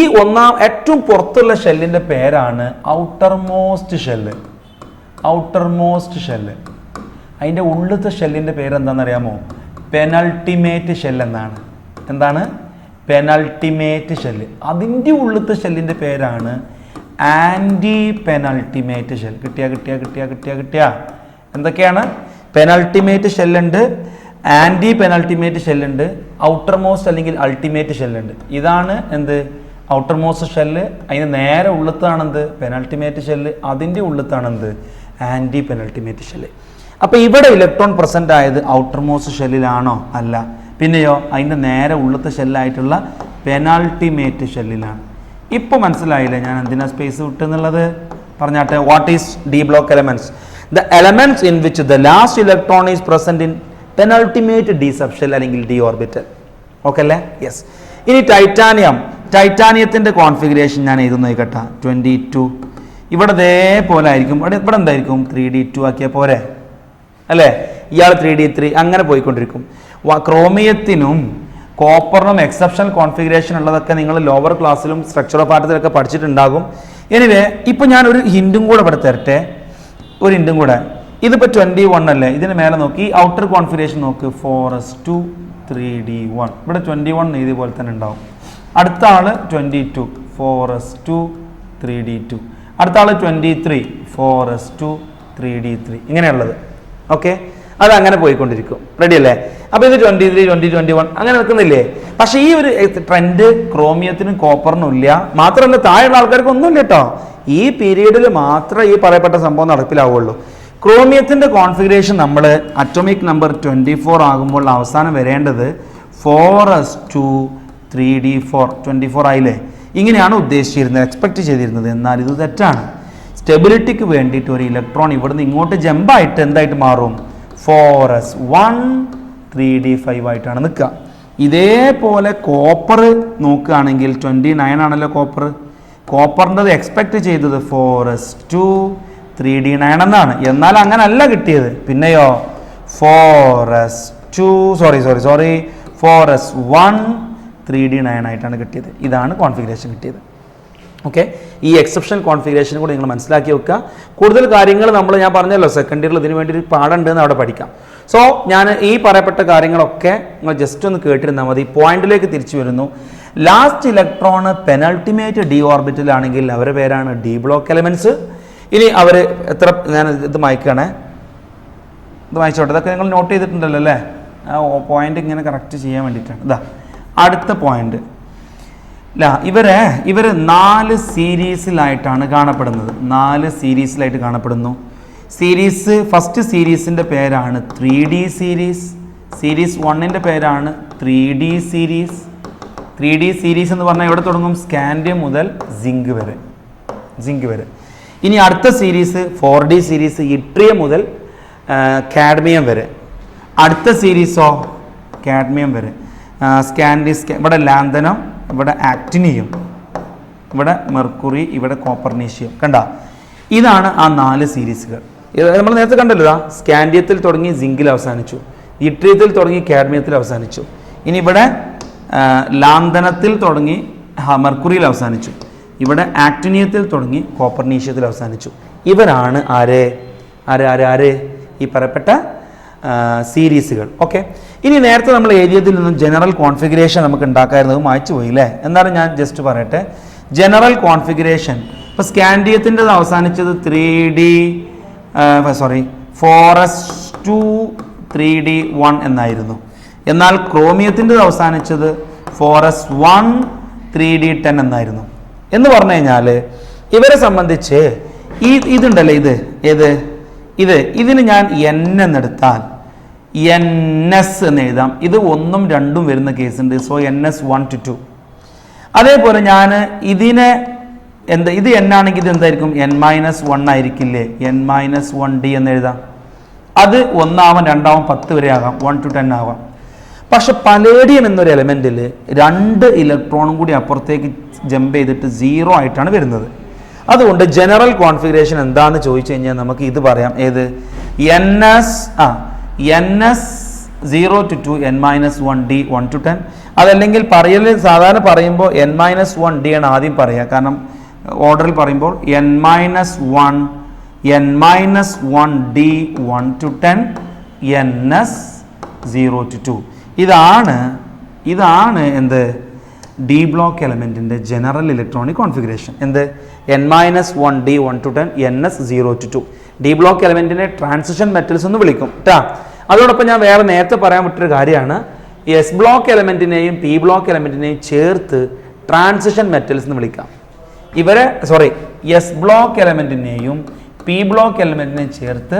ഏറ്റവും പുറത്തുള്ള ഷെല്ലിന്റെ പേരാണ് outermost shell. Outermost shell. അതിൻ്റെ ഉള്ളിലത്തെ ഷെല്ലിൻ്റെ പേര് എന്താണെന്നറിയാമോ? പെനൾട്ടിമേറ്റ് ഷെൽ എന്നാണ്. എന്താണ്? Penultimate shell. അതിൻ്റെ ഉള്ളിലത്തെ ഷെല്ലിൻ്റെ പേരാണ് ആൻറ്റി പെനൾട്ടിമേറ്റ് ഷെൽ. കിട്ടിയ എന്തൊക്കെയാണ്? പെനൾട്ടിമേറ്റ് ഷെല്ലുണ്ട്, ആൻറ്റി പെനൾട്ടിമേറ്റ് ഷെല്ലുണ്ട്, ഔട്ടർ മോസ്റ്റ് അല്ലെങ്കിൽ അൾട്ടിമേറ്റ് ഷെല്ലുണ്ട്. ഇതാണ് എന്ത്? Outermost shell. അതിന് നേരെ ഉള്ളത്താണെന്ത്? Penultimate shell. അതിൻ്റെ ഉള്ളത്താണെന്ത്? Anti penultimate shell. അപ്പോൾ ഇവിടെ ഇലക്ട്രോൺ പ്രസൻ്റ് ആയത് ഔട്ടർ മോസ്റ്റ് ഷെല്ലിലാണോ? അല്ല. പിന്നെയോ അതിൻ്റെ നേരെ ഉള്ളത്തെ ഷെല്ലായിട്ടുള്ള പെനൾട്ടിമേറ്റ് ഷെല്ലിലാണ്. ഇപ്പോൾ മനസ്സിലായില്ലേ ഞാൻ എന്തിനാ സ്പേസ് വിട്ടെന്നുള്ളത്? പറഞ്ഞാട്ടെ. What is D block elements? The elements in which the last electron is present in penultimate D subshell അല്ലെങ്കിൽ ഡി ഓർബിറ്റൽ. ഓക്കെ അല്ലേ? യെസ്. ഇനി ടൈറ്റാനിയത്തിൻ്റെ കോൺഫിഗറേഷൻ ഞാൻ എഴുതുന്നു നോക്കട്ടെ. 22. ഇവിടെ ഇതേപോലെ ആയിരിക്കും. ഇവിടെ എന്തായിരിക്കും? 3d2 ആക്കിയാൽ പോരെ അല്ലേ? ഇയാൾ 3d3 അങ്ങനെ പോയിക്കൊണ്ടിരിക്കും. ക്രോമിയത്തിനും കോപ്പറിനും എക്സെപ്ഷണൽ കോൺഫിഗറേഷൻ ഉള്ളതൊക്കെ നിങ്ങൾ ലോവർ ക്ലാസ്സിലും സ്ട്രക്ചർ ഓഫ് പാർട്ടിലൊക്കെ പഠിച്ചിട്ടുണ്ടാകും. എനിവേ ഇപ്പോൾ ഞാൻ ഒരു ഹിൻറ്റും കൂടെ ഇവിടെ തരട്ടെ. ഒരു ഹിൻറ്റും കൂടെ. ഇതിപ്പോൾ 21 അല്ലേ? ഇതിന് മേലെ നോക്കി ഔട്ടർ കോൺഫിഗറേഷൻ നോക്ക്. 4s2 3d1. ഇവിടെ 21 എഴുതിയ പോലെ തന്നെ ഉണ്ടാവും. അടുത്ത ആള് 22 4s2 3d2. അടുത്ത ആള് 23 4s2 3d3. ഇങ്ങനെയുള്ളത്. ഓക്കെ, അത് അങ്ങനെ പോയിക്കൊണ്ടിരിക്കും. റെഡി അല്ലേ? അപ്പോൾ ഇത് 23 20 21 അങ്ങനെ നിൽക്കുന്നില്ലേ? പക്ഷേ ഈ ഒരു ട്രെൻഡ് ക്രോമിയത്തിനും കോപ്പറിനും ഇല്ല. മാത്രമല്ല താഴെയുള്ള ആൾക്കാർക്ക് ഒന്നുമില്ല കേട്ടോ. ഈ പീരീഡിൽ മാത്രമേ ഈ പറയപ്പെട്ട സംഭവം നടപ്പിലാവുള്ളൂ. ക്രോമിയത്തിൻ്റെ കോൺഫിഗറേഷൻ നമ്മൾ അറ്റോമിക് നമ്പർ 24 ആകുമ്പോൾ അവസാനം വരേണ്ടത് 4s2 3d4 24 ആയില്ലേ? ഇങ്ങനെയാണ് ഉദ്ദേശിച്ചിരുന്നത്, എക്സ്പെക്ട് ചെയ്തിരുന്നത്. എന്നാൽ ഇത് തെറ്റാണ്. സ്റ്റെബിലിറ്റിക്ക് വേണ്ടിയിട്ട് ഒരു ഇലക്ട്രോൺ ഇവിടുന്ന് ഇങ്ങോട്ട് ജമ്പായിട്ട് എന്തായിട്ട് മാറും? 4s1 3d5 ആയിട്ടാണ് നിൽക്കുക. ഇതേപോലെ കോപ്പർ നോക്കുകയാണെങ്കിൽ 29 ആണല്ലോ കോപ്പറിൻ്റെ എക്സ്പെക്ട് ചെയ്തത് 4s2 3d9 എന്നാണ്. എന്നാൽ അങ്ങനല്ല കിട്ടിയത്. പിന്നെയോ 4s1 3d9 ആയിട്ടാണ് കിട്ടിയത്. ഇതാണ് കോൺഫിഗറേഷൻ കിട്ടിയത്. ഓക്കെ, ഈ എക്സെപ്ഷൻ കോൺഫിഗറേഷൻ കൂടി നിങ്ങൾ മനസ്സിലാക്കി വെക്കുക. കൂടുതൽ കാര്യങ്ങൾ ഞാൻ പറഞ്ഞല്ലോ സെക്കൻഡ് ഇയറിൽ ഇതിനു വേണ്ടി ഒരു പാടുണ്ടെന്ന് അവിടെ പഠിക്കാം. സോ ഞാൻ ഈ പറയപ്പെട്ട കാര്യങ്ങളൊക്കെ നിങ്ങൾ ജസ്റ്റ് ഒന്ന് കേട്ടിരുന്നാൽ മതി. പോയിന്റിലേക്ക് തിരിച്ചു വരുന്നു. ലാസ്റ്റ് ഇലക്ട്രോൺ പെനൾട്ടിമേറ്റ് ഡി ഓർബിറ്റലാണെങ്കിൽ അവരുടെ പേരാണ് ഡി ബ്ലോക്ക് എലമെന്റ്സ്. ഇനി അവർ എത്ര, ഞാൻ ഇത് വായിക്കുകയാണേ, ഇത് വായിച്ചോട്ടെ. ഇതൊക്കെ നിങ്ങൾ നോട്ട് ചെയ്തിട്ടുണ്ടല്ലോ അല്ലേ? ആ പോയിന്റ് ഇങ്ങനെ കറക്റ്റ് ചെയ്യാൻ വേണ്ടിയിട്ടാണ്. ഇതാ അടുത്ത പോയിന്റ്. ഇവർ 4 സീരീസിലായിട്ടാണ് കാണപ്പെടുന്നത്. 4 സീരീസിലായിട്ട് കാണപ്പെടുന്നു. ഫസ്റ്റ് സീരീസിൻ്റെ പേരാണ് 3D സീരീസ്. സീരീസ് 1ൻ്റെ പേരാണ് 3D സീരീസ്. 3D സീരീസ് എന്ന് പറഞ്ഞാൽ എവിടെ തുടങ്ങും? സ്കാൻഡിയം മുതൽ സിങ്ക് വരെ. ഇനി അടുത്ത സീരീസ് 4D സീരീസ്, ഇട്രിയം മുതൽ കാഡ്മിയം വരെ. അടുത്ത സീരീസോ കാഡ്മിയം വരെ. ഇവിടെ ലാന്തനം, ഇവിടെ ആക്ടിനിയം, ഇവിടെ മെർക്കുറി, ഇവിടെ കോപ്പർനീഷ്യം. കണ്ട, ഇതാണ് ആ 4 സീരീസുകൾ. നമ്മൾ നേരത്തെ കണ്ടല്ലോ. സ്കാൻഡിയത്തിൽ തുടങ്ങി സിങ്കിൽ അവസാനിച്ചു, ഇട്രിയത്തിൽ തുടങ്ങി കാഡ്മിയത്തിൽ അവസാനിച്ചു. ഇനി ഇവിടെ ലാന്തനത്തിൽ തുടങ്ങി മെർക്കുറിയിൽ അവസാനിച്ചു, ഇവിടെ ആക്ടിനിയത്തിൽ തുടങ്ങി കോപ്പർനീഷ്യത്തിൽ അവസാനിച്ചു. ഇവരാണ് ഈ പറയപ്പെട്ട സീരീസുകൾ. ഓക്കെ, ഇനി നേരത്തെ നമ്മൾ ഏരിയയിൽ നിന്നും ജനറൽ കോൺഫിഗറേഷൻ നമുക്ക് ഉണ്ടാക്കായിരുന്നത് മായ്ച്ചു പോയില്ലേ? എന്നാലും ഞാൻ ജസ്റ്റ് പറയട്ടെ. ജനറൽ കോൺഫിഗറേഷൻ ഇപ്പോൾ സ്കാൻഡിയത്തിൻ്റെ അവസാനിച്ചത് 4s2 3d1 എന്നായിരുന്നു. എന്നാൽ ക്രോമിയത്തിൻ്റെ അവസാനിച്ചത് 4s1 3d10 എന്നായിരുന്നു. എന്ന് പറഞ്ഞു കഴിഞ്ഞാൽ ഇവരെ സംബന്ധിച്ച് ഇതുണ്ടല്ലോ, ഇതിന് ഞാൻ n എന്നെടുത്താൽ ns എന്ന് എഴുതാം. ഇത് 1ഉം 2ഉം വരുന്ന കേസുണ്ട്. So ns 1 to 2. അതേപോലെ ഞാൻ ഇതിനെ ഇത് n ആണെങ്കിൽ ഇത് എന്തായിരിക്കും? n-1 ആയിരിക്കില്ലേ? n-1d എന്ന് എഴുതാം. അത് 1 ആവാം, 2 ആവാം, 10 വരെ ആകാം, 1 to 10 ആവാം. പക്ഷെ പലേഡിയം എന്നൊരു എലമെൻറ്റിൽ 2 ഇലക്ട്രോണും കൂടി അപ്പുറത്തേക്ക് ജമ്പ് ചെയ്തിട്ട് 0 ആയിട്ടാണ് വരുന്നത്. അതുകൊണ്ട് ജനറൽ കോൺഫിഗറേഷൻ എന്താണെന്ന് ചോദിച്ചു കഴിഞ്ഞാൽ നമുക്ക് ഇത് പറയാം. ഏത്? ns 0 to 2 n-1d 1 to 10. അതല്ലെങ്കിൽ സാധാരണ പറയുമ്പോൾ n-1d ആണ് ആദ്യം പറയുക. കാരണം ഓർഡറിൽ പറയുമ്പോൾ n-1 n-1d 1 to 10, ns 0 to 2. ഇതാണ് എന്ത് ഡി ബ്ലോക്ക് എലമെൻറ്റിൻ്റെ ജനറൽ ഇലക്ട്രോണിക് കോൺഫിഗറേഷൻ. എന്ത് n-1d 1 to 10, ns 0 to 2. D block എലമെൻറ്റിനെ ട്രാൻസിഷൻ മെറ്റൽസ് എന്ന് വിളിക്കും കേട്ടോ. അതോടൊപ്പം ഞാൻ വേറെ നേരത്തെ പറയാൻ പറ്റൊരു കാര്യമാണ്, എസ് ബ്ലോക്ക് എലമെൻറ്റിനെയും പി ബ്ലോക്ക് എലമെൻറ്റിനെയും ചേർത്ത് ട്രാൻസിഷൻ മെറ്റൽസ് എന്ന് വിളിക്കാം. എസ് ബ്ലോക്ക് എലമെൻറ്റിനെയും പി ബ്ലോക്ക് എലമെൻറ്റിനെയും ചേർത്ത്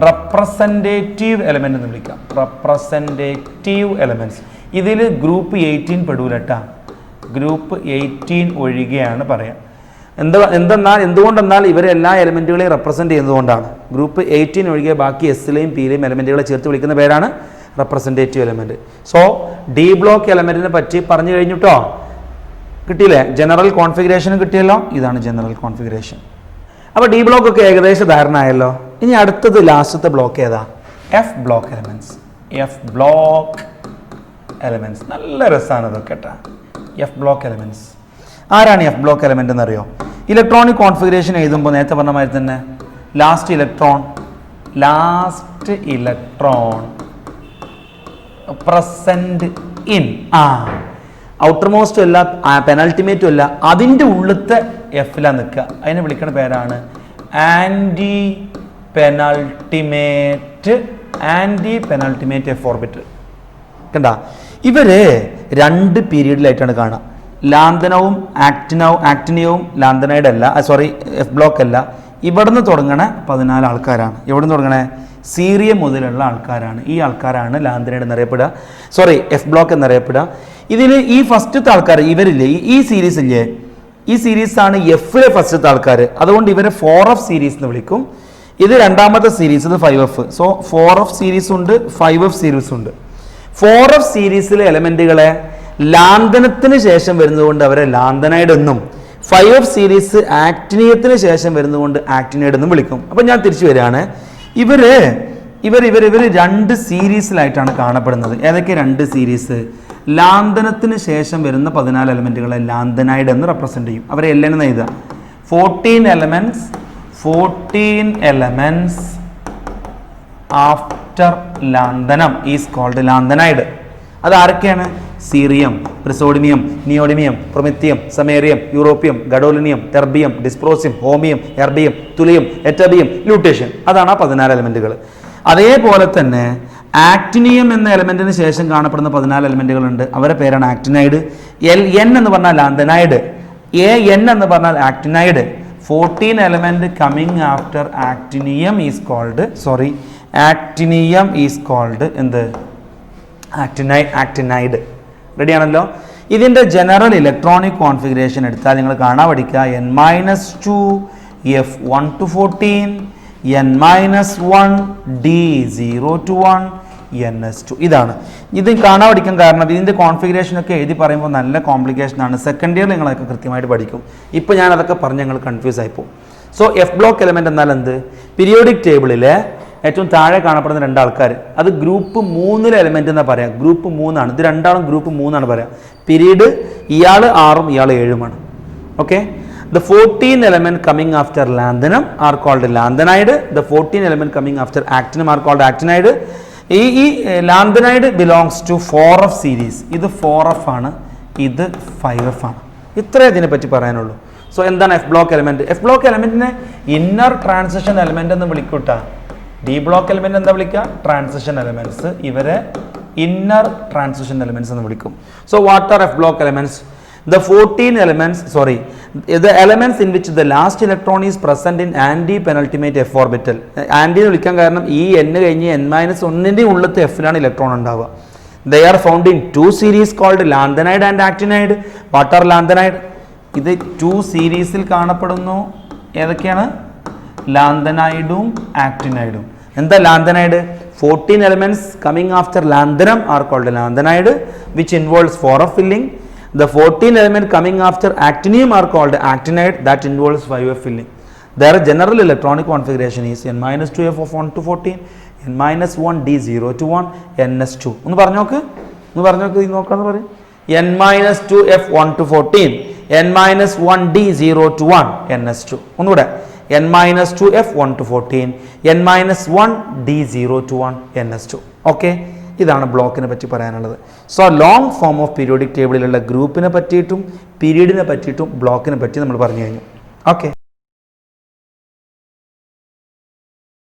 റെപ്രസെൻറ്റേറ്റീവ് എലമെൻ്റ് എന്ന് വിളിക്കാം. Representative elements. ഇതിൽ ഗ്രൂപ്പ് 18 പെടൂലട്ടാ, ഗ്രൂപ്പ് 18 ഒഴികെയാണ് പറയാം. എന്തുകൊണ്ടെന്നാൽ ഇവരെല്ലാ എലമെൻറ്റുകളെയും റെപ്രസെൻറ്റ് ചെയ്യുന്നതുകൊണ്ടാണ്. ഗ്രൂപ്പ് 18 ഒഴികെ ബാക്കി എസ്സിലെയും പിയിലെയും എലമെൻറ്റുകളെ ചേർത്ത് വിളിക്കുന്ന പേരാണ് representative element. So D block എലമെൻറ്റിനെ പറ്റി പറഞ്ഞു കഴിഞ്ഞിട്ടോ, കിട്ടിയില്ലേ? ജനറൽ കോൺഫിഗറേഷനും കിട്ടിയല്ലോ. ഇതാണ് ജനറൽ കോൺഫിഗറേഷൻ. അപ്പോൾ ഡി ബ്ലോക്ക് ഒക്കെ ഏകദേശം ധാരണ ആയല്ലോ. ഇനി അടുത്തത് ലാസ്റ്റത്തെ ബ്ലോക്ക് ഏതാ? F block elements. F block elements നല്ല രസമാണ് ഇതൊക്കെ കേട്ടോ. എഫ് ബ്ലോക്ക് എലമെൻറ്റ്സ് ആരാണ് എഫ് ബ്ലോക്ക് എലമെൻ്റ് എന്നറിയോ? ഇലക്ട്രോണിക് കോൺഫിഗറേഷൻ എഴുതുമ്പോൾ നേരത്തെ പറഞ്ഞ മാതിരി തന്നെ ലാസ്റ്റ് ഇലക്ട്രോൺ പ്രസൻറ്റ് ഇൻ ഔട്ടർ മോസ്റ്റും അല്ല പെനൾട്ടിമേറ്റും അല്ല, അതിൻ്റെ ഉള്ളിലത്തെ എഫിലാണ് നിൽക്കുക. അതിനെ വിളിക്കുന്ന പേരാണ് ആൻറ്റി പെനൾട്ടിമേറ്റ് എഫ് ഓർബിറ്റൽ. കണ്ട, ഇവര് 2 പീരീഡിലായിട്ടാണ് കാണുക. ലാന്തനവും ആക്ടിനിയവും ലാന്തനൈഡ് അല്ല, എഫ് ബ്ലോക്ക് അല്ല. ഇവിടുന്ന് തുടങ്ങണ 14 ആൾക്കാരാണ്. എവിടുന്ന് തുടങ്ങണേ? സീറിയം മുതലുള്ള ആൾക്കാരാണ്. ഈ ആൾക്കാരാണ് ലാന്തനൈഡ് എന്നറിയപ്പെടുക, എഫ് ബ്ലോക്ക് എന്നറിയപ്പെടുക. ഇതിൽ ഈ ഫസ്റ്റത്തെ ആൾക്കാർ ഇവരില്ലേ, ഈ സീരീസ് ഇല്ലേ, ഈ സീരീസാണ് എഫിലെ ഫസ്റ്റത്തെ ആൾക്കാർ. അതുകൊണ്ട് ഇവരെ 4F സീരീസ് എന്ന് വിളിക്കും. ഇത് രണ്ടാമത്തെ സീരീസ്, ഇത് 5F. സോ 4F സീരീസ് ഉണ്ട്, 5F സീരീസ് ഉണ്ട്. 4F സീരീസിലെ എലമെൻറ്റുകളെ ലാന്തനത്തിന് ശേഷം വരുന്നതുകൊണ്ട് അവരെ ലാന്തനൈഡ് എന്നും, 5F സീരീസ് ആക്ടിനിയത്തിന് ശേഷം വരുന്നതുകൊണ്ട് ആക്ടിനൈഡ് എന്നും വിളിക്കും. അപ്പം ഞാൻ തിരിച്ചു വരികയാണ്. ഇവർ 2 സീരീസിലായിട്ടാണ് കാണപ്പെടുന്നത്. ഏതൊക്കെ 2 സീരീസ്? ലാന്തനത്തിന് ശേഷം വരുന്ന 14 എലമെൻറ്റുകളെ ലാന്തനൈഡ് എന്ന് റെപ്രസെൻ്റ് ചെയ്യും. അവരെ എല്ലാം എഴുതുക. 14 elements after lanthanum is called lanthanide. അത് ആരൊക്കെയാണ്? Cerium, praseodymium, neodymium, promethium, samarium, europium, gadolinium, terbium, dysprosium, holmium, erbium, thulium, ytterbium, lutetium. അതാണ് ആ 14 എലമെൻറ്റുകൾ. അതേപോലെ തന്നെ ആക്ടിനിയം എന്ന എലമെൻറ്റിന് ശേഷം കാണപ്പെടുന്ന 14 എലമെൻറ്റുകളുണ്ട്. അവരുടെ പേരാണ് ആക്ടിനൈഡ്. Ln എന്ന് പറഞ്ഞാൽ ലാന്തനൈഡ്, An എന്ന് പറഞ്ഞാൽ actinide. 14 element coming after actinium is called എന്ത്? ആക്ടിനൈഡ്. റെഡി ആണല്ലോ. ഇതിൻ്റെ ജനറൽ ഇലക്ട്രോണിക് കോൺഫിഗറേഷൻ എടുത്താൽ നിങ്ങൾ കാണാൻ പഠിക്കുക n-2 F 1 to 14, n-1 D 0 to 1, ns2. ഇതാണ്. ഇത് കാണാൻ പഠിക്കാൻ കാരണം ഇതിൻ്റെ കോൺഫിഗറേഷനൊക്കെ എഴുതി പറയുമ്പോൾ നല്ല കോംപ്ലിക്കേഷനാണ്. സെക്കൻഡ് ഇയറിൽ നിങ്ങളൊക്കെ കൃത്യമായിട്ട് പഠിക്കും. ഇപ്പോൾ ഞാൻ അതൊക്കെ പറഞ്ഞ് ഞങ്ങൾ കൺഫ്യൂസ് ആയിപ്പോൾ. സോ എഫ് ബ്ലോക്ക് എലമെൻ്റ് എന്നാൽ എന്ത്? പീരിയോഡിക് ടേബിളിലെ ഏറ്റവും താഴെ കാണപ്പെടുന്ന 2 ആൾക്കാർ, അത് ഗ്രൂപ്പ് 3 എലമെൻ്റ് എന്നാണ് പറയാം. ഗ്രൂപ്പ് 3 ആണ്. ഇത് രണ്ടാളും ഗ്രൂപ്പ് 3 ആണ് പറയാം. പീരീഡ് ഇയാൾ 6ഉം ഇയാൾ 7ഉമാണ്. Okay. The 14 element coming after lanthanum are called lanthanide. The 14 element coming after actinium are called actinide. ഈ lanthanide belongs to 4F series. ഇത് 4F ആണ്, ഇത് 5F ആണ്. ഇത്രേ ഇതിനെപ്പറ്റി പറയാനുള്ളൂ. സോ എന്താണ് F block element? F block എലമെൻറ്റിനെ ഇന്നർ ട്രാൻസിഷൻ എലമെൻ്റ് എന്ന് വിളിക്കൂട്ടാ. ഡി ബ്ലോക്ക് എലമെൻറ്റ് എന്താ വിളിക്കുക? Transition elements. ഇവരെ ഇന്നർ ട്രാൻസിഷൻ എലമെൻറ്റ്സ് എന്ന് വിളിക്കും. So what are F block elements? The 14 elements, the elements in which the last electron is present in anti-penultimate f orbital. Anti എന്ന് വിളിക്കാൻ കാരണം ഈ n കഴിഞ്ഞ് n-1ൻ്റെ ഉള്ളത്തെ എഫിലാണ് ഇലക്ട്രോൺ ഉണ്ടാവുക. They are found in 2 series called lanthanide and actinide. What are lanthanide? ഇത് 2 സീരീസിൽ കാണപ്പെടുന്നു. ഏതൊക്കെയാണ്? ലാന്തനൈഡും ആക്ടിനൈഡും. എന്താ lanthanide? 14 elements coming after lanthanum are called lanthanide, which involves 4F filling. The 14 element coming after actinium are called actinide, that involves 5F filling. Their general electronic configuration is n-2 F of 1 to 14, n-1 D 0 to 1, ns2. ഒന്ന് പറഞ്ഞോക്ക്, ഇത് നോക്കാന്ന് പറയും. n-2 F 1 to 14, n-1 D 0 to 1, ns2. ഒന്നുകൂടെ n-2 f1 to 14, n-1 d0 to 1 ns2. Okay, ഇതാണ് ബ്ലോക്കിനെ പറ്റി പറയാനുള്ളത്. So long form of periodic ടേബിളിലുള്ള ഗ്രൂപ്പിനെ പറ്റിയിട്ടും പീരീഡിനെ പറ്റിയിട്ടും ബ്ലോക്കിനെ പറ്റി നമ്മൾ പറഞ്ഞു കഴിഞ്ഞു. ഓക്കെ.